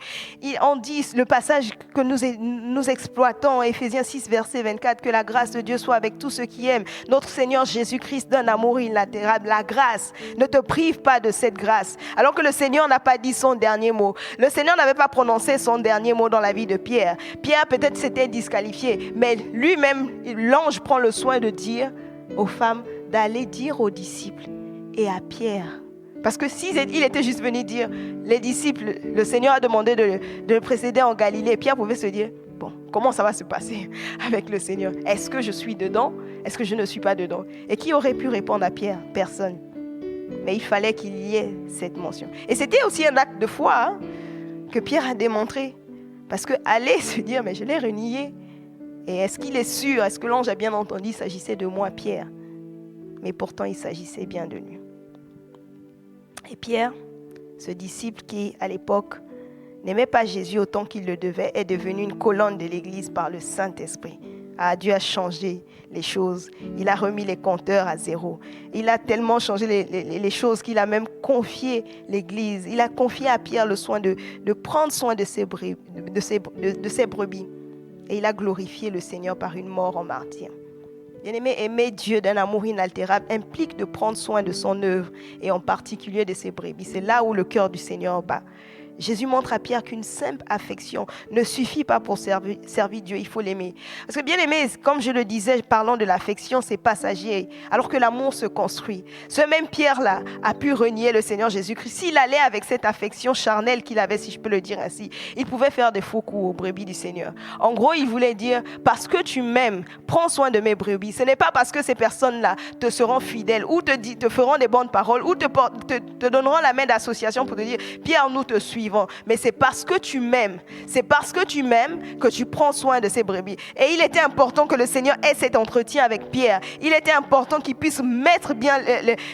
On dit, le passage que nous exploitons, Éphésiens 6, verset 24, que la grâce de Dieu soit avec tous ceux qui aiment. Notre Seigneur Jésus-Christ d'un amour illatérable. La grâce, ne te prive pas de cette grâce. Alors que le Seigneur n'a pas dit son dernier mot. Le Seigneur n'avait pas prononcé son dernier mot dans la vie de Pierre. Pierre peut-être s'était disqualifié, mais lui-même, l'ange prend le soin de dire aux femmes, d'aller dire aux disciples et à Pierre. Parce que s'il était juste venu dire, les disciples, le Seigneur a demandé de le précéder en Galilée, Pierre pouvait se dire, bon, comment ça va se passer avec le Seigneur? Est-ce que je suis dedans? Est-ce que je ne suis pas dedans? Et qui aurait pu répondre à Pierre? Personne. Mais il fallait qu'il y ait cette mention. Et c'était aussi un acte de foi que Pierre a démontré. Parce que aller se dire, mais je l'ai renié. Et est-ce qu'il est sûr? Est-ce que l'ange a bien entendu? Il s'agissait de moi, Pierre. Mais pourtant, il s'agissait bien de lui. Et Pierre, ce disciple qui, à l'époque, n'aimait pas Jésus autant qu'il le devait, est devenu une colonne de l'Église par le Saint-Esprit. Dieu a changé les choses. Il a remis les compteurs à zéro. Il a tellement changé les choses qu'il a même confié l'Église. Il a confié à Pierre le soin de prendre soin de ses brebis. Et il a glorifié le Seigneur par une mort en martyr. Bien-aimé, aimer Dieu d'un amour inaltérable implique de prendre soin de son œuvre et en particulier de ses brebis. C'est là où le cœur du Seigneur bat. Jésus montre à Pierre qu'une simple affection ne suffit pas pour servir Dieu, il faut l'aimer. Parce que bien aimé, comme je le disais, parlant de l'affection, c'est passager, alors que l'amour se construit. Ce même Pierre-là a pu renier le Seigneur Jésus-Christ. S'il allait avec cette affection charnelle qu'il avait, si je peux le dire ainsi, il pouvait faire des faux coups aux brebis du Seigneur. En gros, il voulait dire, parce que tu m'aimes, prends soin de mes brebis. Ce n'est pas parce que ces personnes-là te seront fidèles ou te feront des bonnes paroles ou te donneront la main d'association pour te dire, Pierre, nous te suivons. Mais c'est parce que tu m'aimes. C'est parce que tu m'aimes que tu prends soin de ces brebis. Et il était important que le Seigneur ait cet entretien avec Pierre. Il était important qu'il puisse mettre bien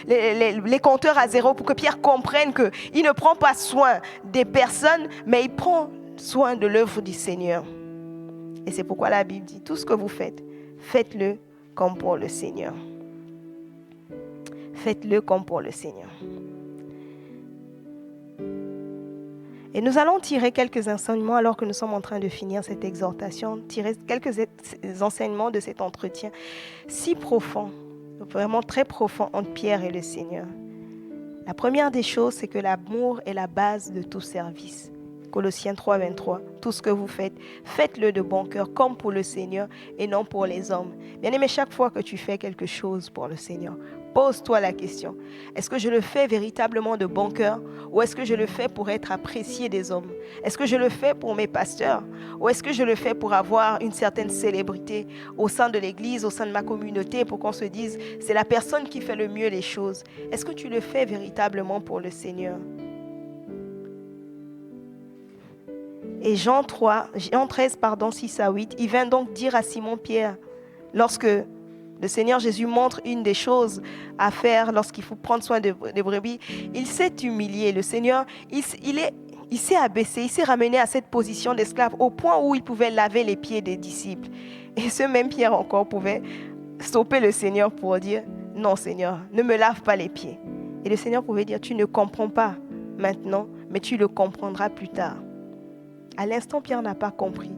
les compteurs à zéro pour que Pierre comprenne qu'il ne prend pas soin des personnes, mais il prend soin de l'œuvre du Seigneur. Et c'est pourquoi la Bible dit, tout ce que vous faites, faites-le comme pour le Seigneur. Faites-le comme pour le Seigneur. Et nous allons tirer quelques enseignements alors que nous sommes en train de finir cette exhortation, tirer quelques enseignements de cet entretien si profond, vraiment très profond entre Pierre et le Seigneur. La première des choses, c'est que l'amour est la base de tout service. Colossiens 3, 23, tout ce que vous faites, faites-le de bon cœur comme pour le Seigneur et non pour les hommes. Bien-aimé, chaque fois que tu fais quelque chose pour le Seigneur, pose-toi la question, est-ce que je le fais véritablement de bon cœur ou est-ce que je le fais pour être apprécié des hommes? Est-ce que je le fais pour mes pasteurs ou est-ce que je le fais pour avoir une certaine célébrité au sein de l'Église, au sein de ma communauté, pour qu'on se dise, c'est la personne qui fait le mieux les choses? Est-ce que tu le fais véritablement pour le Seigneur? Et Jean 13, 6 à 8, il vient donc dire à Simon-Pierre, lorsque le Seigneur Jésus montre une des choses à faire lorsqu'il faut prendre soin des brebis, il s'est humilié. Le Seigneur, il s'est abaissé, il s'est ramené à cette position d'esclave au point où il pouvait laver les pieds des disciples. Et ce même Pierre encore pouvait stopper le Seigneur pour dire, non Seigneur, ne me lave pas les pieds. Et le Seigneur pouvait dire, tu ne comprends pas maintenant, mais tu le comprendras plus tard. À l'instant, Pierre n'a pas compris.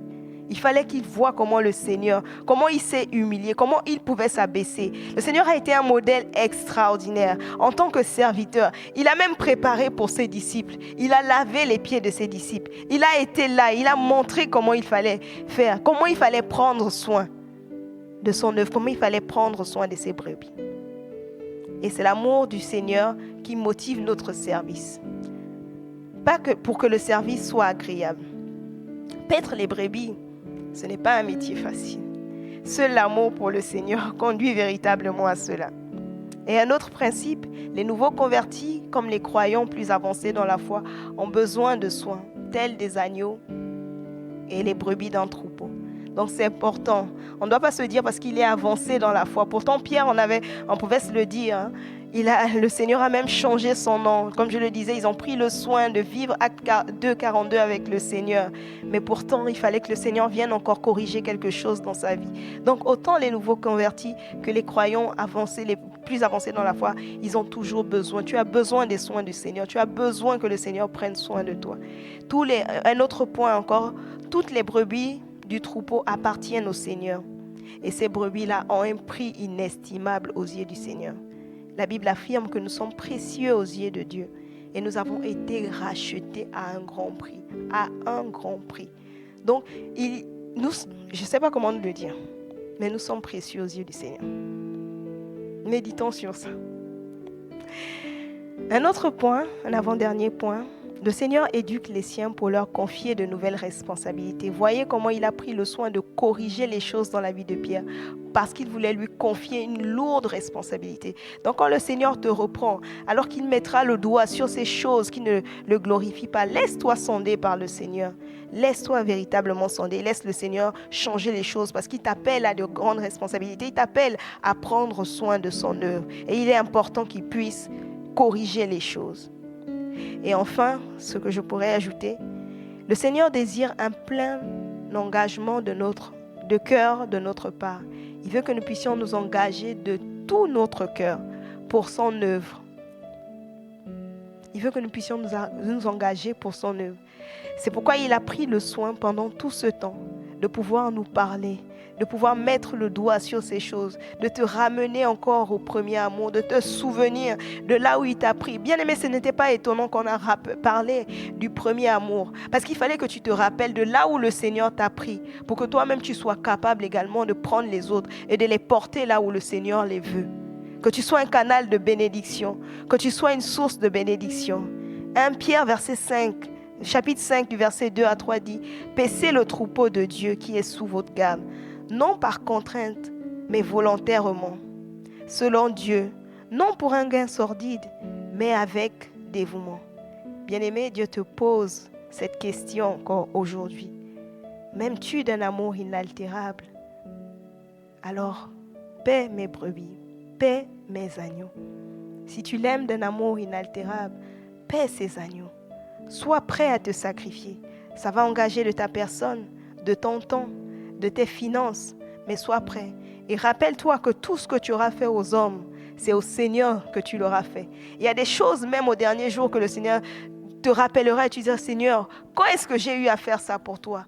Il fallait qu'il voie comment le Seigneur, comment il s'est humilié, comment il pouvait s'abaisser. Le Seigneur a été un modèle extraordinaire en tant que serviteur. Il a même préparé pour ses disciples. Il a lavé les pieds de ses disciples. Il a été là, il a montré comment il fallait faire, comment il fallait prendre soin de son œuvre, comment il fallait prendre soin de ses brebis. Et c'est l'amour du Seigneur qui motive notre service. Pas que pour que le service soit agréable. Paître les brebis, ce n'est pas un métier facile. Seul l'amour pour le Seigneur conduit véritablement à cela. Et un autre principe, les nouveaux convertis, comme les croyants plus avancés dans la foi, ont besoin de soins, tels des agneaux et les brebis d'un troupeau. Donc c'est important. On ne doit pas se dire parce qu'il est avancé dans la foi. Pourtant, Pierre, on pouvait se le dire, hein. Le Seigneur a même changé son nom. Comme je le disais, ils ont pris le soin de vivre Acte 2:42 avec le Seigneur. Mais pourtant, il fallait que le Seigneur vienne encore corriger quelque chose dans sa vie. Donc, autant les nouveaux convertis que les croyants avancés, les plus avancés dans la foi, ils ont toujours besoin. Tu as besoin des soins du Seigneur. Tu as besoin que le Seigneur prenne soin de toi. Un autre point encore, toutes les brebis du troupeau appartiennent au Seigneur. Et ces brebis-là ont un prix inestimable aux yeux du Seigneur. La Bible affirme que nous sommes précieux aux yeux de Dieu et nous avons été rachetés à un grand prix. À un grand prix. Donc, je ne sais pas comment le dire, mais nous sommes précieux aux yeux du Seigneur. Méditons sur ça. Un autre point, un avant-dernier point, le Seigneur éduque les siens pour leur confier de nouvelles responsabilités. Voyez comment il a pris le soin de corriger les choses dans la vie de Pierre parce qu'il voulait lui confier une lourde responsabilité. Donc quand le Seigneur te reprend, alors qu'il mettra le doigt sur ces choses qui ne le glorifient pas, laisse-toi sonder par le Seigneur. Laisse-toi véritablement sonder. Laisse le Seigneur changer les choses parce qu'il t'appelle à de grandes responsabilités. Il t'appelle à prendre soin de son œuvre. Et il est important qu'il puisse corriger les choses. Et enfin, ce que je pourrais ajouter, le Seigneur désire un plein engagement de cœur de notre part. Il veut que nous puissions nous engager de tout notre cœur pour son œuvre. Il veut que nous puissions nous engager pour son œuvre. C'est pourquoi il a pris le soin pendant tout ce temps de pouvoir nous parler, de pouvoir mettre le doigt sur ces choses, de te ramener encore au premier amour, de te souvenir de là où il t'a pris. Bien aimé, ce n'était pas étonnant qu'on a parlé du premier amour, parce qu'il fallait que tu te rappelles de là où le Seigneur t'a pris, pour que toi-même tu sois capable également de prendre les autres et de les porter là où le Seigneur les veut. Que tu sois un canal de bénédiction, que tu sois une source de bénédiction. 1 Pierre, chapitre 5 du verset 2 à 3 dit « Paissez le troupeau de Dieu qui est sous votre garde, non par contrainte, mais volontairement, selon Dieu, non pour un gain sordide, mais avec dévouement. » Bien-aimé, Dieu te pose cette question encore aujourd'hui. M'aimes-tu d'un amour inaltérable? Alors, paie mes brebis, paie mes agneaux. Si tu l'aimes d'un amour inaltérable, paie ces agneaux. Sois prêt à te sacrifier. Ça va engager de ta personne, de ton temps, de tes finances, mais sois prêt. Et rappelle-toi que tout ce que tu auras fait aux hommes, c'est au Seigneur que tu l'auras fait. Il y a des choses même au dernier jour que le Seigneur te rappellera et tu diras, Seigneur, quand est-ce que j'ai eu à faire ça pour toi?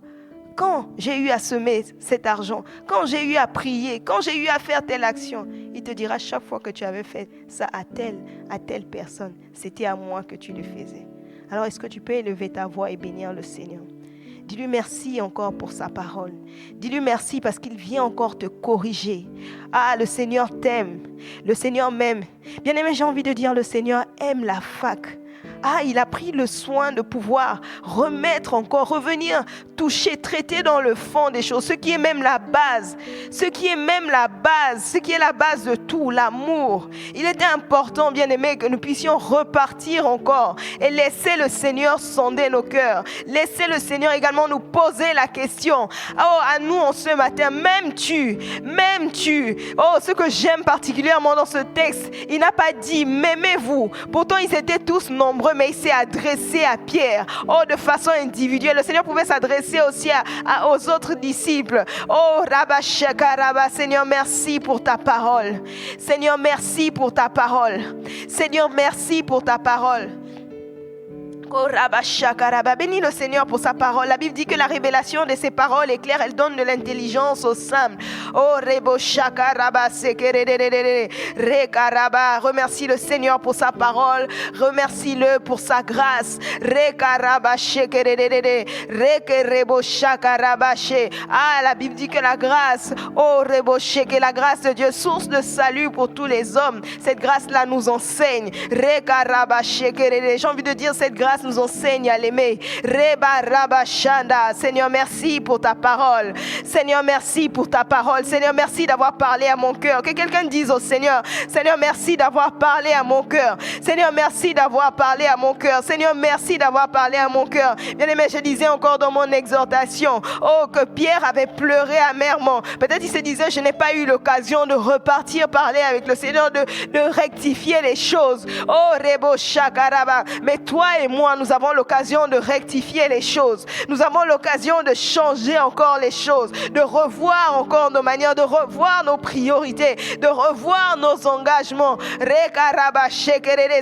Quand j'ai eu à semer cet argent? Quand j'ai eu à prier? Quand j'ai eu à faire telle action? Il te dira chaque fois que tu avais fait ça à telle personne, c'était à moi que tu le faisais. Alors est-ce que tu peux élever ta voix et bénir le Seigneur? Dis-lui merci encore pour sa parole. Dis-lui merci parce qu'il vient encore te corriger. Ah, le Seigneur t'aime. Le Seigneur m'aime. Bien-aimé, j'ai envie de dire, le Seigneur aime la fac. Ah, il a pris le soin de pouvoir revenir, toucher, traiter dans le fond des choses, ce qui est même la base, ce qui est la base de tout, l'amour. Il était important, bien-aimé, que nous puissions repartir encore et laisser le Seigneur sonder nos cœurs. Laisser le Seigneur également nous poser la question. Oh, à nous en ce matin, m'aimes-tu? Oh, ce que j'aime particulièrement dans ce texte, il n'a pas dit, m'aimez-vous? Pourtant, ils étaient tous nombreux hébreu, mais il s'est adressé à Pierre. Oh, de façon individuelle. Le Seigneur pouvait s'adresser aussi aux autres disciples. Oh, Rabba Shakaraba, Seigneur, merci pour ta parole. Seigneur, merci pour ta parole. Seigneur, merci pour ta parole. Bénis le Seigneur pour sa parole. La Bible dit que la révélation de ses paroles est claire. Elle donne de l'intelligence aux simples. Oh, Rebo Shakaraba Sekerere Rekaraba. Remercie le Seigneur pour sa parole. Remercie-le pour sa grâce. Rekaraba Shekerere Rekerebo Shakaraba She. Ah, la Bible dit que la grâce, oh, Rebo Sheke, la grâce de Dieu, source de salut pour tous les hommes. Cette grâce-là nous enseigne. Rekaraba Shekerere. J'ai envie de dire, cette grâce nous enseigne à l'aimer. Reba Rabba Shanda. Seigneur, merci pour ta parole. Seigneur, merci pour ta parole. Seigneur, merci d'avoir parlé à mon cœur. Que quelqu'un dise au Seigneur, Seigneur, merci d'avoir parlé à mon cœur. Seigneur, merci d'avoir parlé à mon cœur. Seigneur, merci d'avoir parlé à mon cœur. Bien-aimé, je disais encore dans mon exhortation, oh, que Pierre avait pleuré amèrement. Peut-être il se disait, je n'ai pas eu l'occasion de repartir parler avec le Seigneur, de rectifier les choses. Oh, Rebo Shakaraba. Mais toi et moi, nous avons l'occasion de rectifier les choses. Nous avons l'occasion de changer encore les choses, de revoir encore nos manières, de revoir nos priorités, de revoir nos engagements.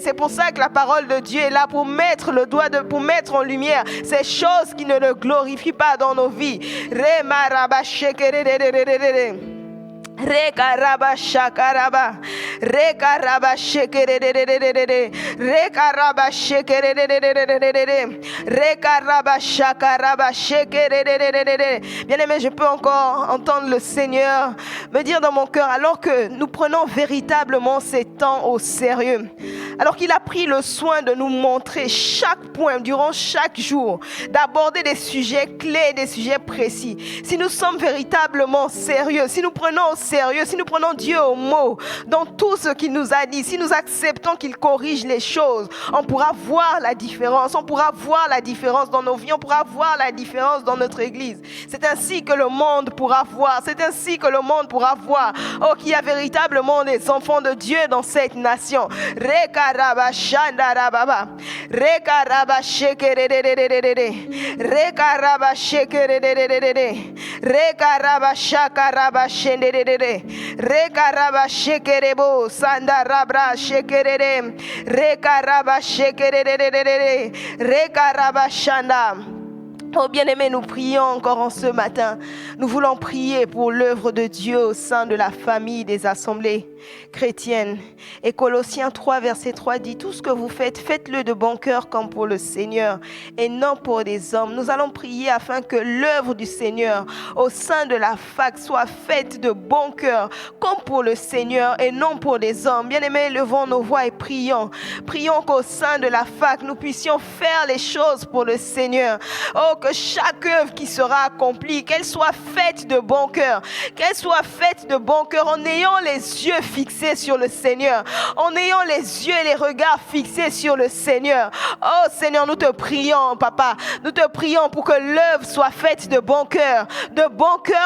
C'est pour ça que la parole de Dieu est là pour mettre le doigt, pour mettre en lumière ces choses qui ne le glorifient pas dans nos vies. Rekaraba shakaraba, rekaraba shekerere, rekaraba shekerere, rekaraba shakaraba shekerere. Bien-aimé, je peux encore entendre le Seigneur me dire dans mon cœur, alors que nous prenons véritablement ces temps au sérieux, alors qu'il a pris le soin de nous montrer chaque point durant chaque jour, d'aborder des sujets clés, des sujets précis. Si nous sommes véritablement sérieux, si nous prenons au sérieux, si nous prenons Dieu au mot dans tout ce qu'il nous a dit, si nous acceptons qu'il corrige les choses, on pourra voir la différence, on pourra voir la différence dans nos vies, on pourra voir la différence dans notre église. C'est ainsi que le monde pourra voir, c'est ainsi que le monde pourra voir, oh, qu'il y a véritablement des enfants de Dieu dans cette nation. Rekaraba shandarababa, rekaraba shekerere, rekaraba shekerere, rekaraba shakaraba shenderere, rekaraba shekerebo sandarabra shekerere, rekaraba shekerere, rekaraba shanda. Oh bien-aimés, nous prions encore en ce matin. Nous voulons prier pour l'œuvre de Dieu au sein de la famille des assemblées chrétiennes. Et Colossiens 3, verset 3 dit, tout ce que vous faites, faites-le de bon cœur comme pour le Seigneur et non pour des hommes. Nous allons prier afin que l'œuvre du Seigneur au sein de la fac soit faite de bon cœur comme pour le Seigneur et non pour des hommes. Bien-aimés, levons nos voix et prions. Prions qu'au sein de la fac, nous puissions faire les choses pour le Seigneur. Oh, que chaque œuvre qui sera accomplie, qu'elle soit faite de bon cœur, qu'elle soit faite de bon cœur en ayant les yeux fixés sur le Seigneur, en ayant les yeux et les regards fixés sur le Seigneur. Oh Seigneur, nous te prions, Papa, nous te prions pour que l'œuvre soit faite de bon cœur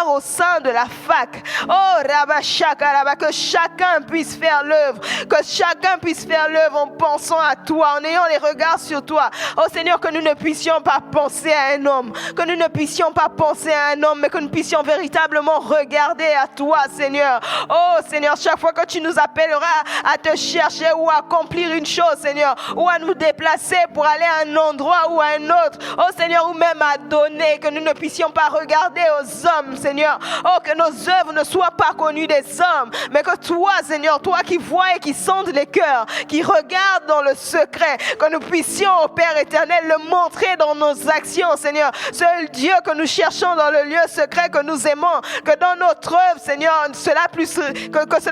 au sein de la fac. Oh Rabba Shakaraba, que chacun puisse faire l'œuvre, que chacun puisse faire l'œuvre en pensant à toi, en ayant les regards sur toi. Oh Seigneur, que nous ne puissions pas penser à un homme, que nous ne puissions pas penser à un homme, mais que nous puissions véritablement regarder à toi, Seigneur. Oh Seigneur, chaque fois que tu nous appelleras à te chercher ou à accomplir une chose, Seigneur, ou à nous déplacer pour aller à un endroit ou à un autre, oh Seigneur, ou même à donner, que nous ne puissions pas regarder aux hommes, Seigneur. Oh, que nos œuvres ne soient pas connues des hommes, mais que toi, Seigneur, toi qui vois et qui sondes les cœurs, qui regardes dans le secret, que nous puissions, oh Père éternel, le montrer dans nos actions, Seigneur. Seul Dieu que nous cherchons dans le lieu secret que nous aimons, que dans notre œuvre, Seigneur, que cela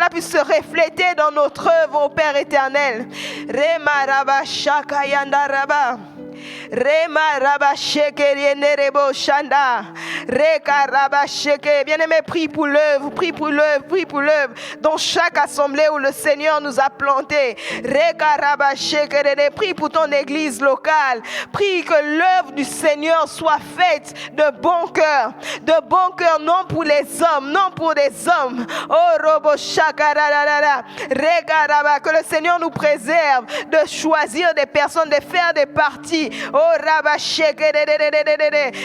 puisse se refléter dans notre œuvre, ô Père éternel. Remaraba shakayanda raba. Rema rabasheke rienerebo shanda. Reka rabasheke. Bien-aimé, prie pour l'œuvre, prie pour l'œuvre, prie pour l'œuvre. Dans chaque assemblée où le Seigneur nous a plantés. Reka rabasheke rene. Prie pour ton église locale. Prie que l'œuvre du Seigneur soit faite de bon cœur. De bon cœur, non pour les hommes, non pour les hommes. Oh, robo shakararara. Reka raba. Que le Seigneur nous préserve de choisir des personnes, de faire des partis. Oh, rabasheke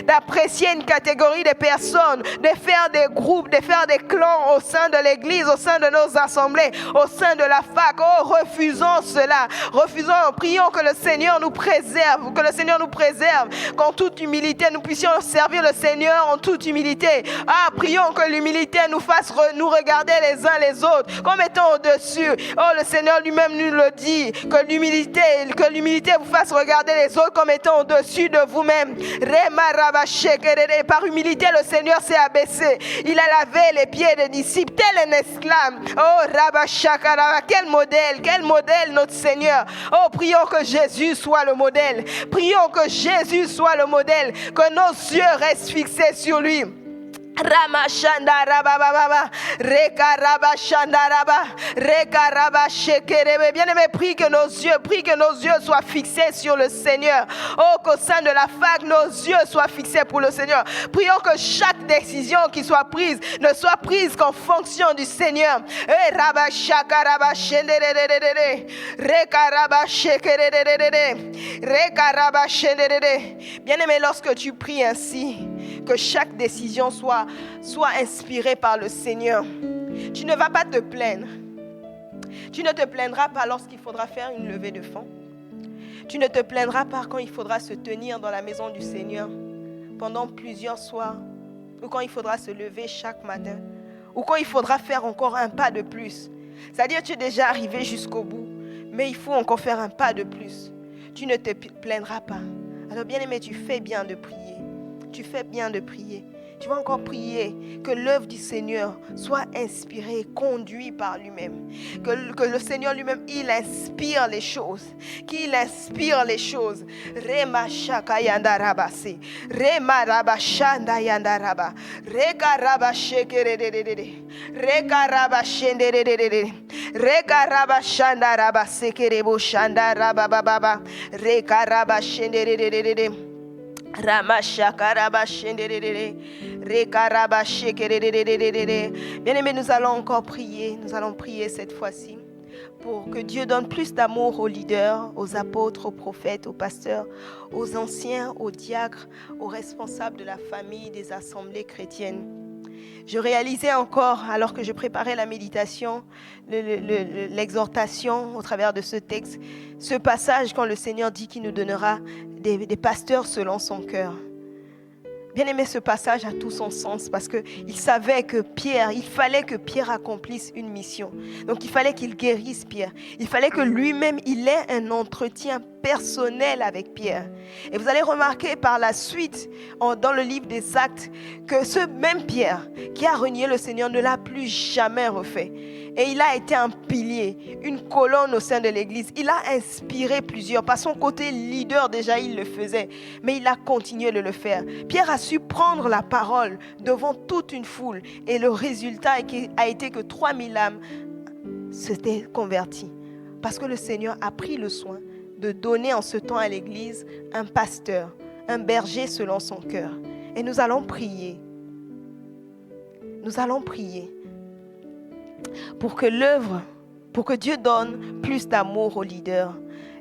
d'apprécier une catégorie de personnes, de faire des groupes, de faire des clans au sein de l'église, au sein de nos assemblées, au sein de la fac. Oh, refusons cela. Refusons, prions que le Seigneur nous préserve, que le Seigneur nous préserve, qu'en toute humilité, nous puissions servir le Seigneur en toute humilité. Ah, prions que l'humilité nous fasse nous regarder les uns les autres comme étant au-dessus. Oh, le Seigneur lui-même nous le dit, que l'humilité vous fasse regarder les autres comme étant au-dessus de vous-même. Par humilité, le Seigneur s'est abaissé. Il a lavé les pieds des disciples, tel un esclave. Oh, Rabashakara, quel modèle notre Seigneur. Oh, prions que Jésus soit le modèle. Prions que Jésus soit le modèle. Que nos yeux restent fixés sur lui. Ramashanda rababa reka rabashanda raba reka rabashekerebe. Bien-aimé, prie que nos yeux soient fixés sur le Seigneur. Oh, qu'au sein de la fac, nos yeux soient fixés pour le Seigneur. Prions que chaque décision qui soit prise ne soit prise qu'en fonction du Seigneur. Rabashaka rabashenderere reka rabashekerere reka rabashenderere. Bien-aimé, lorsque tu pries ainsi, que chaque décision soit inspirée par le Seigneur. Tu ne vas pas te plaindre. Tu ne te plaindras pas lorsqu'il faudra faire une levée de fonds. Tu ne te plaindras pas quand il faudra se tenir dans la maison du Seigneur pendant plusieurs soirs, ou quand il faudra se lever chaque matin, ou quand il faudra faire encore un pas de plus. C'est-à-dire que tu es déjà arrivé jusqu'au bout, mais il faut encore faire un pas de plus. Tu ne te plaindras pas. Alors bien-aimé, tu fais bien de prier. Tu fais bien de prier. Tu vas encore prier que l'œuvre du Seigneur soit inspirée, conduite par lui-même. Que le Seigneur lui-même, il inspire les choses. Qu'il inspire les choses. Rema shaka yanda rabase. Rema rabashanda yanda raba. Reka rabashekerere. Reka rabashenderere. Reka rabashanda rabase kerebo shanda rabababa. Reka rabashenderere. Bien-aimés, nous allons encore prier. Nous allons prier cette fois-ci pour que Dieu donne plus d'amour aux leaders, aux apôtres, aux prophètes, aux pasteurs, aux anciens, aux diacres, aux responsables de la famille des assemblées chrétiennes. Je réalisais encore, alors que je préparais la méditation, l'exhortation au travers de ce texte, ce passage quand le Seigneur dit qu'il nous donnera des pasteurs selon son cœur. Bien aimé, ce passage a tout son sens parce qu'il savait que il fallait que Pierre accomplisse une mission. Donc il fallait qu'il guérisse Pierre. Il fallait que lui-même, il ait un entretien personnel avec Pierre. Et vous allez remarquer par la suite, dans le livre des Actes, que ce même Pierre qui a renié le Seigneur ne l'a plus jamais refait. Et il a été un pilier, une colonne au sein de l'église. Il a inspiré plusieurs. Par son côté leader, déjà, il le faisait. Mais il a continué de le faire. Pierre a su prendre la parole devant toute une foule. Et le résultat a été que 3000 âmes s'étaient converties. Parce que le Seigneur a pris le soin de donner en ce temps à l'église un pasteur, un berger selon son cœur. Et nous allons prier. Nous allons prier pour que Dieu donne plus d'amour aux leaders.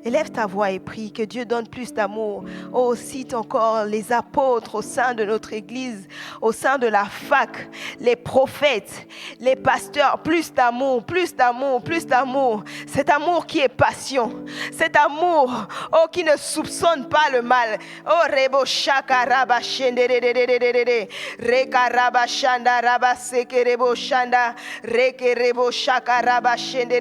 Élève ta voix et prie que Dieu donne plus d'amour. Oh, cite encore les apôtres au sein de notre église, au sein de la fac, les prophètes, les pasteurs. Plus d'amour, plus d'amour, plus d'amour. Cet amour qui est passion. Cet amour, oh, qui ne soupçonne pas le mal. Oh, rebo shaka raba shende reka raba shanda raba seke rebo shanda reke rebo shaka raba shende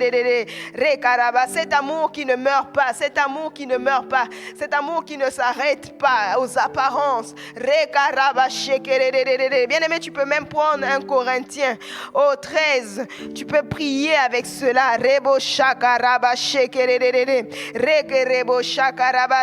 reka raba. Cet amour qui ne meurt pas cet amour qui ne meurt pas, cet amour qui ne s'arrête pas aux apparences. Bien-aimé, tu peux même prendre 1 Corinthiens au 13. Tu peux prier avec cela.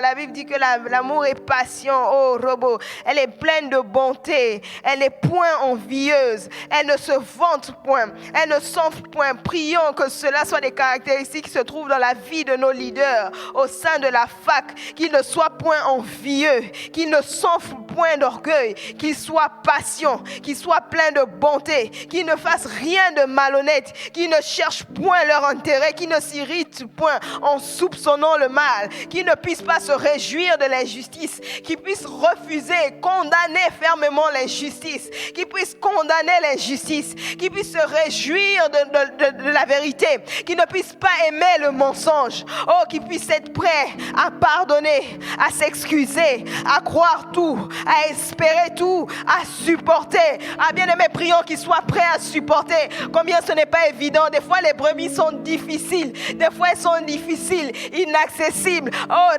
La Bible dit que l'amour est passion. Oh, robot. Elle est pleine de bonté. Elle n'est point envieuse. Elle ne se vante point. Elle ne s'enfle point. Prions que cela soit des caractéristiques qui se trouvent dans la vie de nos leaders au sein de la fac. Qu'ils ne soient point envieux. Qu'ils ne s'enflent point d'orgueil. Qu'ils soient patient. Qu'ils soient pleins de bonté. Qu'ils ne fassent rien de malhonnête. Qu'ils ne cherchent point leur intérêt. Qu'ils ne s'irritent point en soupçonnant le mal. Qu'ils ne puissent pas se réjouir de l'injustice. Qu'ils puissent refuser et condamner fermement l'injustice. Qu'ils puissent condamner l'injustice. Qu'ils puissent se réjouir de la vérité. Qu'ils ne puissent pas aimer le mensonge. Oh, qu'ils puissent être prêts à pardonner, à s'excuser, à croire tout, à espérer tout, à supporter. Ah, bien-aimé, prions qu'ils soient prêts à supporter. Combien ce n'est pas évident. Des fois, les brebis sont difficiles. Des fois, elles sont difficiles, inaccessibles. Oh,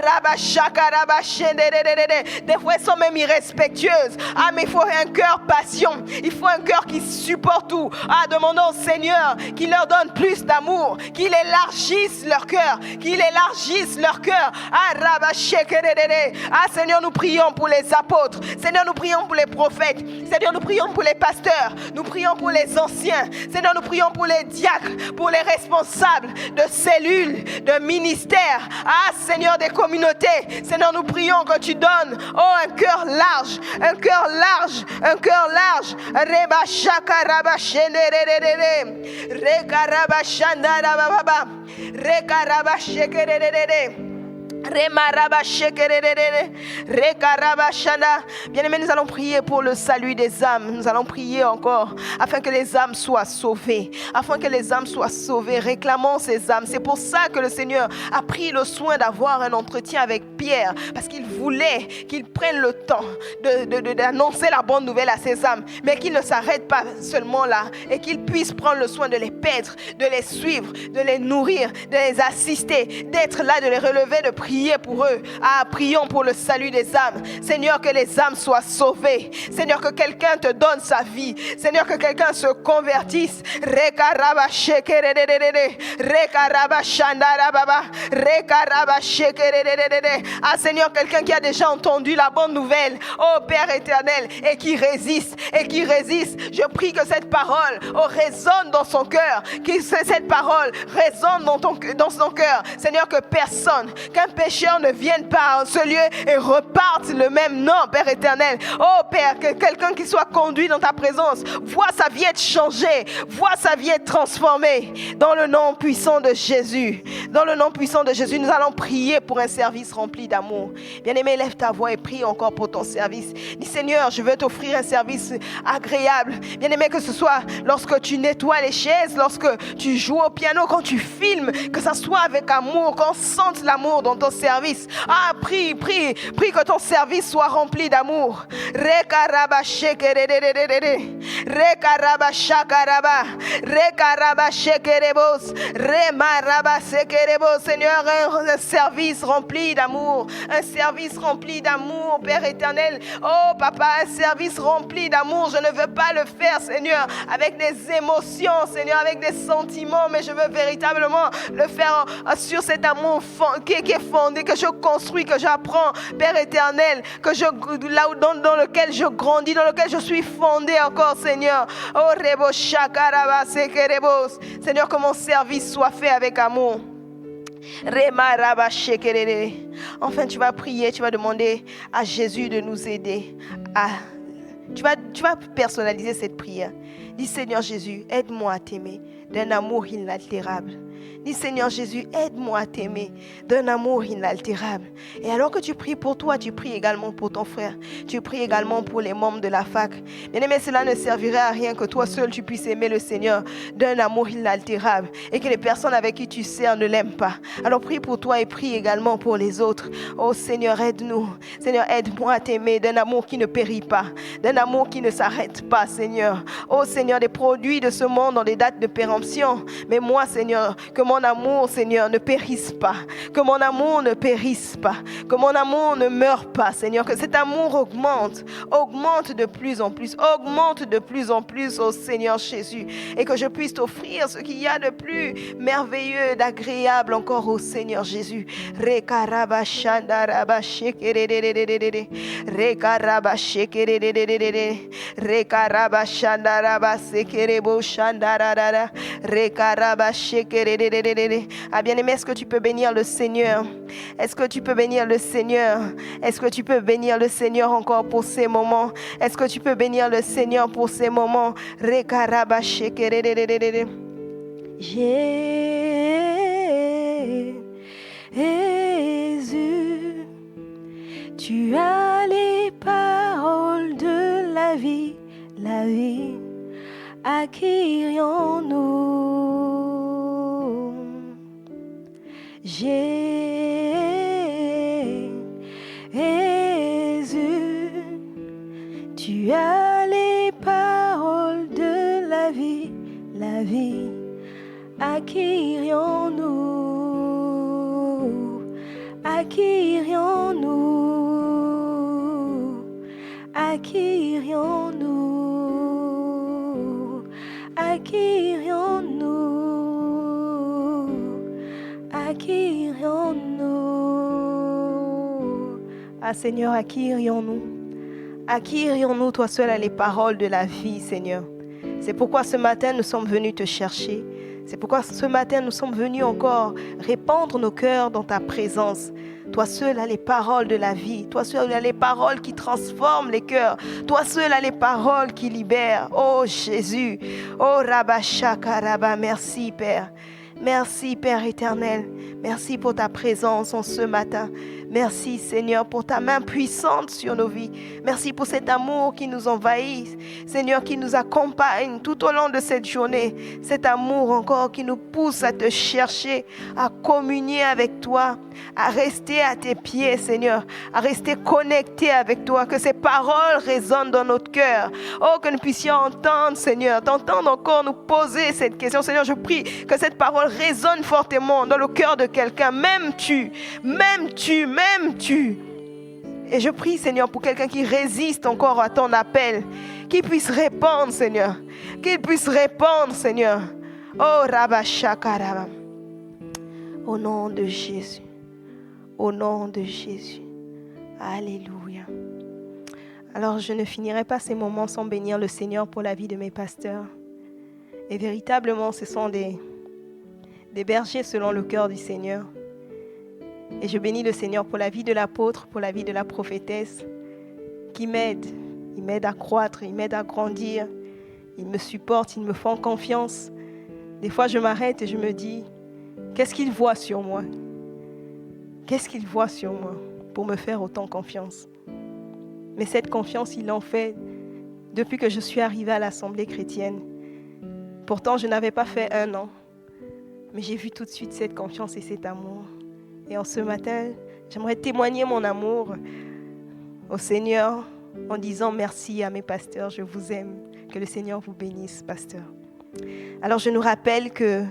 des fois, elles sont même irrespectueuses. Ah, mais il faut un cœur patient. Il faut un cœur qui supporte tout. Ah, demandons au Seigneur qu'il leur donne plus d'amour, qu'il élargisse leur cœur, qu'il élargisse leur cœur. Ah, Seigneur, nous prions pour les apôtres. Seigneur, nous prions pour les prophètes. Seigneur, nous prions pour les pasteurs. Nous prions pour les anciens. Seigneur, nous prions pour les diacres, pour les responsables de cellules, de ministères. Ah, Seigneur, des communautés. Seigneur, nous prions que tu donnes, oh, un cœur large, un cœur large, un cœur large. Reba shaka raba shenderere. Reka raba shanda raba. Reka raba shekerere. Bien-aimés, nous allons prier pour le salut des âmes. Nous allons prier encore afin que les âmes soient sauvées. Afin que les âmes soient sauvées. Réclamons ces âmes. C'est pour ça que le Seigneur a pris le soin d'avoir un entretien avec Pierre. Parce qu'il voulait qu'il prenne le temps d'annoncer la bonne nouvelle à ces âmes. Mais qu'il ne s'arrête pas seulement là. Et qu'il puisse prendre le soin de les paître, de les suivre, de les nourrir, de les assister, d'être là, de les relever, de prier pour eux. Ah, prions pour le salut des âmes. Seigneur, que les âmes soient sauvées. Seigneur, que quelqu'un te donne sa vie. Seigneur, que quelqu'un se convertisse. Ah, Seigneur, quelqu'un qui a déjà entendu la bonne nouvelle. Oh, Père éternel, et qui résiste, et qui résiste. Je prie que cette parole résonne dans son cœur. Que cette parole résonne dans son cœur. Seigneur, que personne, qu'un pécheur ne vienne pas en ce lieu et reparte le même nom, Père éternel. Oh Père, que quelqu'un qui soit conduit dans ta présence voit sa vie être changée, voit sa vie être transformée. Dans le nom puissant de Jésus, dans le nom puissant de Jésus, nous allons prier pour un service rempli d'amour. Bien-aimé, lève ta voix et prie encore pour ton service. Dis Seigneur, je veux t'offrir un service agréable. Bien-aimé, que ce soit lorsque tu nettoies les chaises, lorsque tu joues au piano, quand tu filmes, que ça soit avec amour, qu'on sente l'amour dans ton service. Ah, prie que ton service soit rempli d'amour. Rekaraba shekerere. Rekaraba shakaraba. Rekaraba shekerebos. Remaraba sekerebos. Seigneur, un service rempli d'amour. Un service rempli d'amour, Père éternel. Oh, Papa, un service rempli d'amour. Je ne veux pas le faire, Seigneur, avec des émotions, Seigneur, avec des sentiments, mais je veux véritablement le faire sur cet amour qui est fondé, que je construis, que j'apprends, Père éternel, que dans lequel je grandis, dans lequel je suis fondé encore, Seigneur. Oh, rebo shakaraba sekerebos. Seigneur, que mon service soit fait avec amour. Enfin, tu vas prier, tu vas demander à Jésus de nous aider. Tu vas personnaliser cette prière. Dis Seigneur Jésus, aide-moi à t'aimer d'un amour inaltérable. Dis Seigneur Jésus, aide-moi à t'aimer d'un amour inaltérable. Et alors que tu pries pour toi, tu pries également pour ton frère. Tu pries également pour les membres de la fac. Bien-aimé, cela ne servirait à rien que toi seul tu puisses aimer le Seigneur d'un amour inaltérable et que les personnes avec qui tu sers ne l'aiment pas. Alors prie pour toi et prie également pour les autres. Oh Seigneur, aide-nous. Seigneur, aide-moi à t'aimer d'un amour qui ne périt pas, d'un amour qui ne s'arrête pas, Seigneur. Oh Seigneur, des produits de ce monde ont des dates de péremption. Mais moi, Seigneur, Que mon amour, Seigneur, ne périsse pas. Que mon amour ne périsse pas. Que mon amour ne meure pas, Seigneur. Que cet amour augmente de plus en plus, augmente de plus en plus, au Seigneur Jésus. Et que je puisse t'offrir ce qu'il y a de plus merveilleux, d'agréable encore au Seigneur Jésus. Ah bien-aimé, est-ce que tu peux bénir le Seigneur? Est-ce que tu peux bénir le Seigneur? Est-ce que tu peux bénir le Seigneur encore pour ces moments? Est-ce que tu peux bénir le Seigneur pour ces moments?
Jésus, tu as les paroles de la vie, à qui irions-nous? Jésus, tu as les paroles de la vie, à qui irions-nous? À qui irions-nous? À qui irions-nous? À qui irions-nous? À qui irions-nous?
Ah Seigneur, à qui irions-nous? À qui irions-nous? Toi seul as les paroles de la vie, Seigneur. C'est pourquoi ce matin nous sommes venus te chercher. C'est pourquoi ce matin nous sommes venus encore répandre nos cœurs dans ta présence. Toi seul as les paroles de la vie. Toi seul as les paroles qui transforment les cœurs. Toi seul as les paroles qui libèrent. Oh Jésus. Oh Rabba Shaka Rabba. Merci Père. Merci Père éternel. Merci pour ta présence en ce matin. Merci Seigneur pour ta main puissante sur nos vies. Merci pour cet amour qui nous envahit. Seigneur, qui nous accompagne tout au long de cette journée. Cet amour encore qui nous pousse à te chercher, à communier avec toi, à rester à tes pieds Seigneur, à rester connectés avec toi. Que ces paroles résonnent dans notre cœur. Oh, que nous puissions entendre Seigneur, t'entendre encore nous poser cette question. Seigneur, je prie que cette parole résonne fortement dans le cœur de quelqu'un. M'aimes-tu? Et je prie, Seigneur, pour quelqu'un qui résiste encore à ton appel, qu'il puisse répondre, Seigneur. Qu'il puisse répondre, Seigneur. Oh, Rabba Shakaraba. Au nom de Jésus. Au nom de Jésus. Alléluia. Alors, je ne finirai pas ces moments sans bénir le Seigneur pour la vie de mes pasteurs. Et véritablement, ce sont des bergers selon le cœur du Seigneur. Et je bénis le Seigneur pour la vie de l'apôtre, pour la vie de la prophétesse, qui m'aide. Il m'aide à croître, il m'aide à grandir. Il me supporte, il me font confiance. Des fois, je m'arrête et je me dis, qu'est-ce qu'il voit sur moi? Qu'est-ce qu'il voit sur moi pour me faire autant confiance? Mais cette confiance, il en fait depuis que je suis arrivée à l'Assemblée chrétienne. Pourtant, je n'avais pas fait 1 an. Mais j'ai vu tout de suite cette confiance et cet amour. Et en ce matin, j'aimerais témoigner mon amour au Seigneur en disant merci à mes pasteurs, je vous aime. Que le Seigneur vous bénisse, pasteur. Alors je nous rappelle que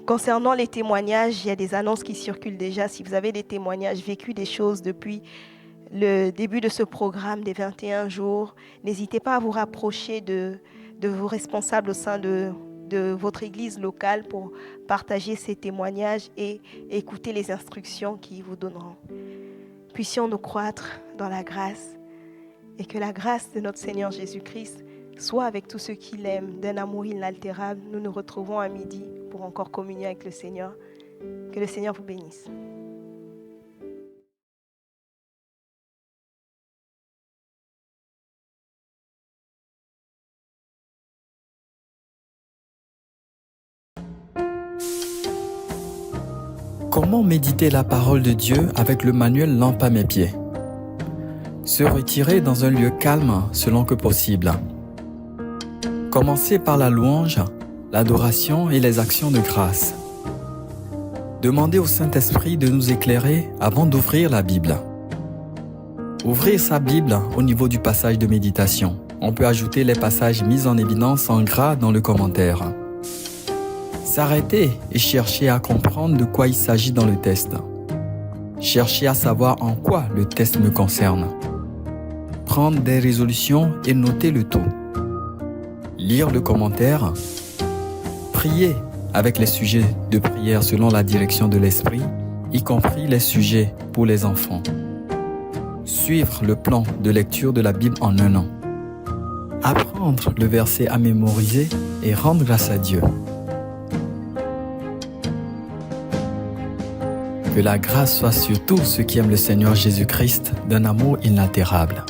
concernant les témoignages, il y a des annonces qui circulent déjà. Si vous avez des témoignages, vécu des choses depuis le début de ce programme des 21 jours, n'hésitez pas à vous rapprocher de vos responsables au sein de votre église locale pour partager ces témoignages et écouter les instructions qu'ils vous donneront. Puissions-nous croître dans la grâce et que la grâce de notre Seigneur Jésus-Christ soit avec tous ceux qui l'aiment d'un amour inaltérable. Nous nous retrouvons à midi pour encore communier avec le Seigneur. Que le Seigneur vous bénisse.
Comment méditer la parole de Dieu avec le manuel Lampe à mes pieds? Se retirer dans un lieu calme selon que possible. Commencer par la louange, l'adoration et les actions de grâce. Demander au Saint-Esprit de nous éclairer avant d'ouvrir la Bible. Ouvrir sa Bible au niveau du passage de méditation. On peut ajouter les passages mis en évidence en gras dans le commentaire. S'arrêter et chercher à comprendre de quoi il s'agit dans le test. Chercher à savoir en quoi le test me concerne. Prendre des résolutions et noter le tout. Lire le commentaire. Prier avec les sujets de prière selon la direction de l'Esprit, y compris les sujets pour les enfants. Suivre le plan de lecture de la Bible en 1 an. Apprendre le verset à mémoriser et rendre grâce à Dieu. Que la grâce soit sur tous ceux qui aiment le Seigneur Jésus-Christ d'un amour inaltérable.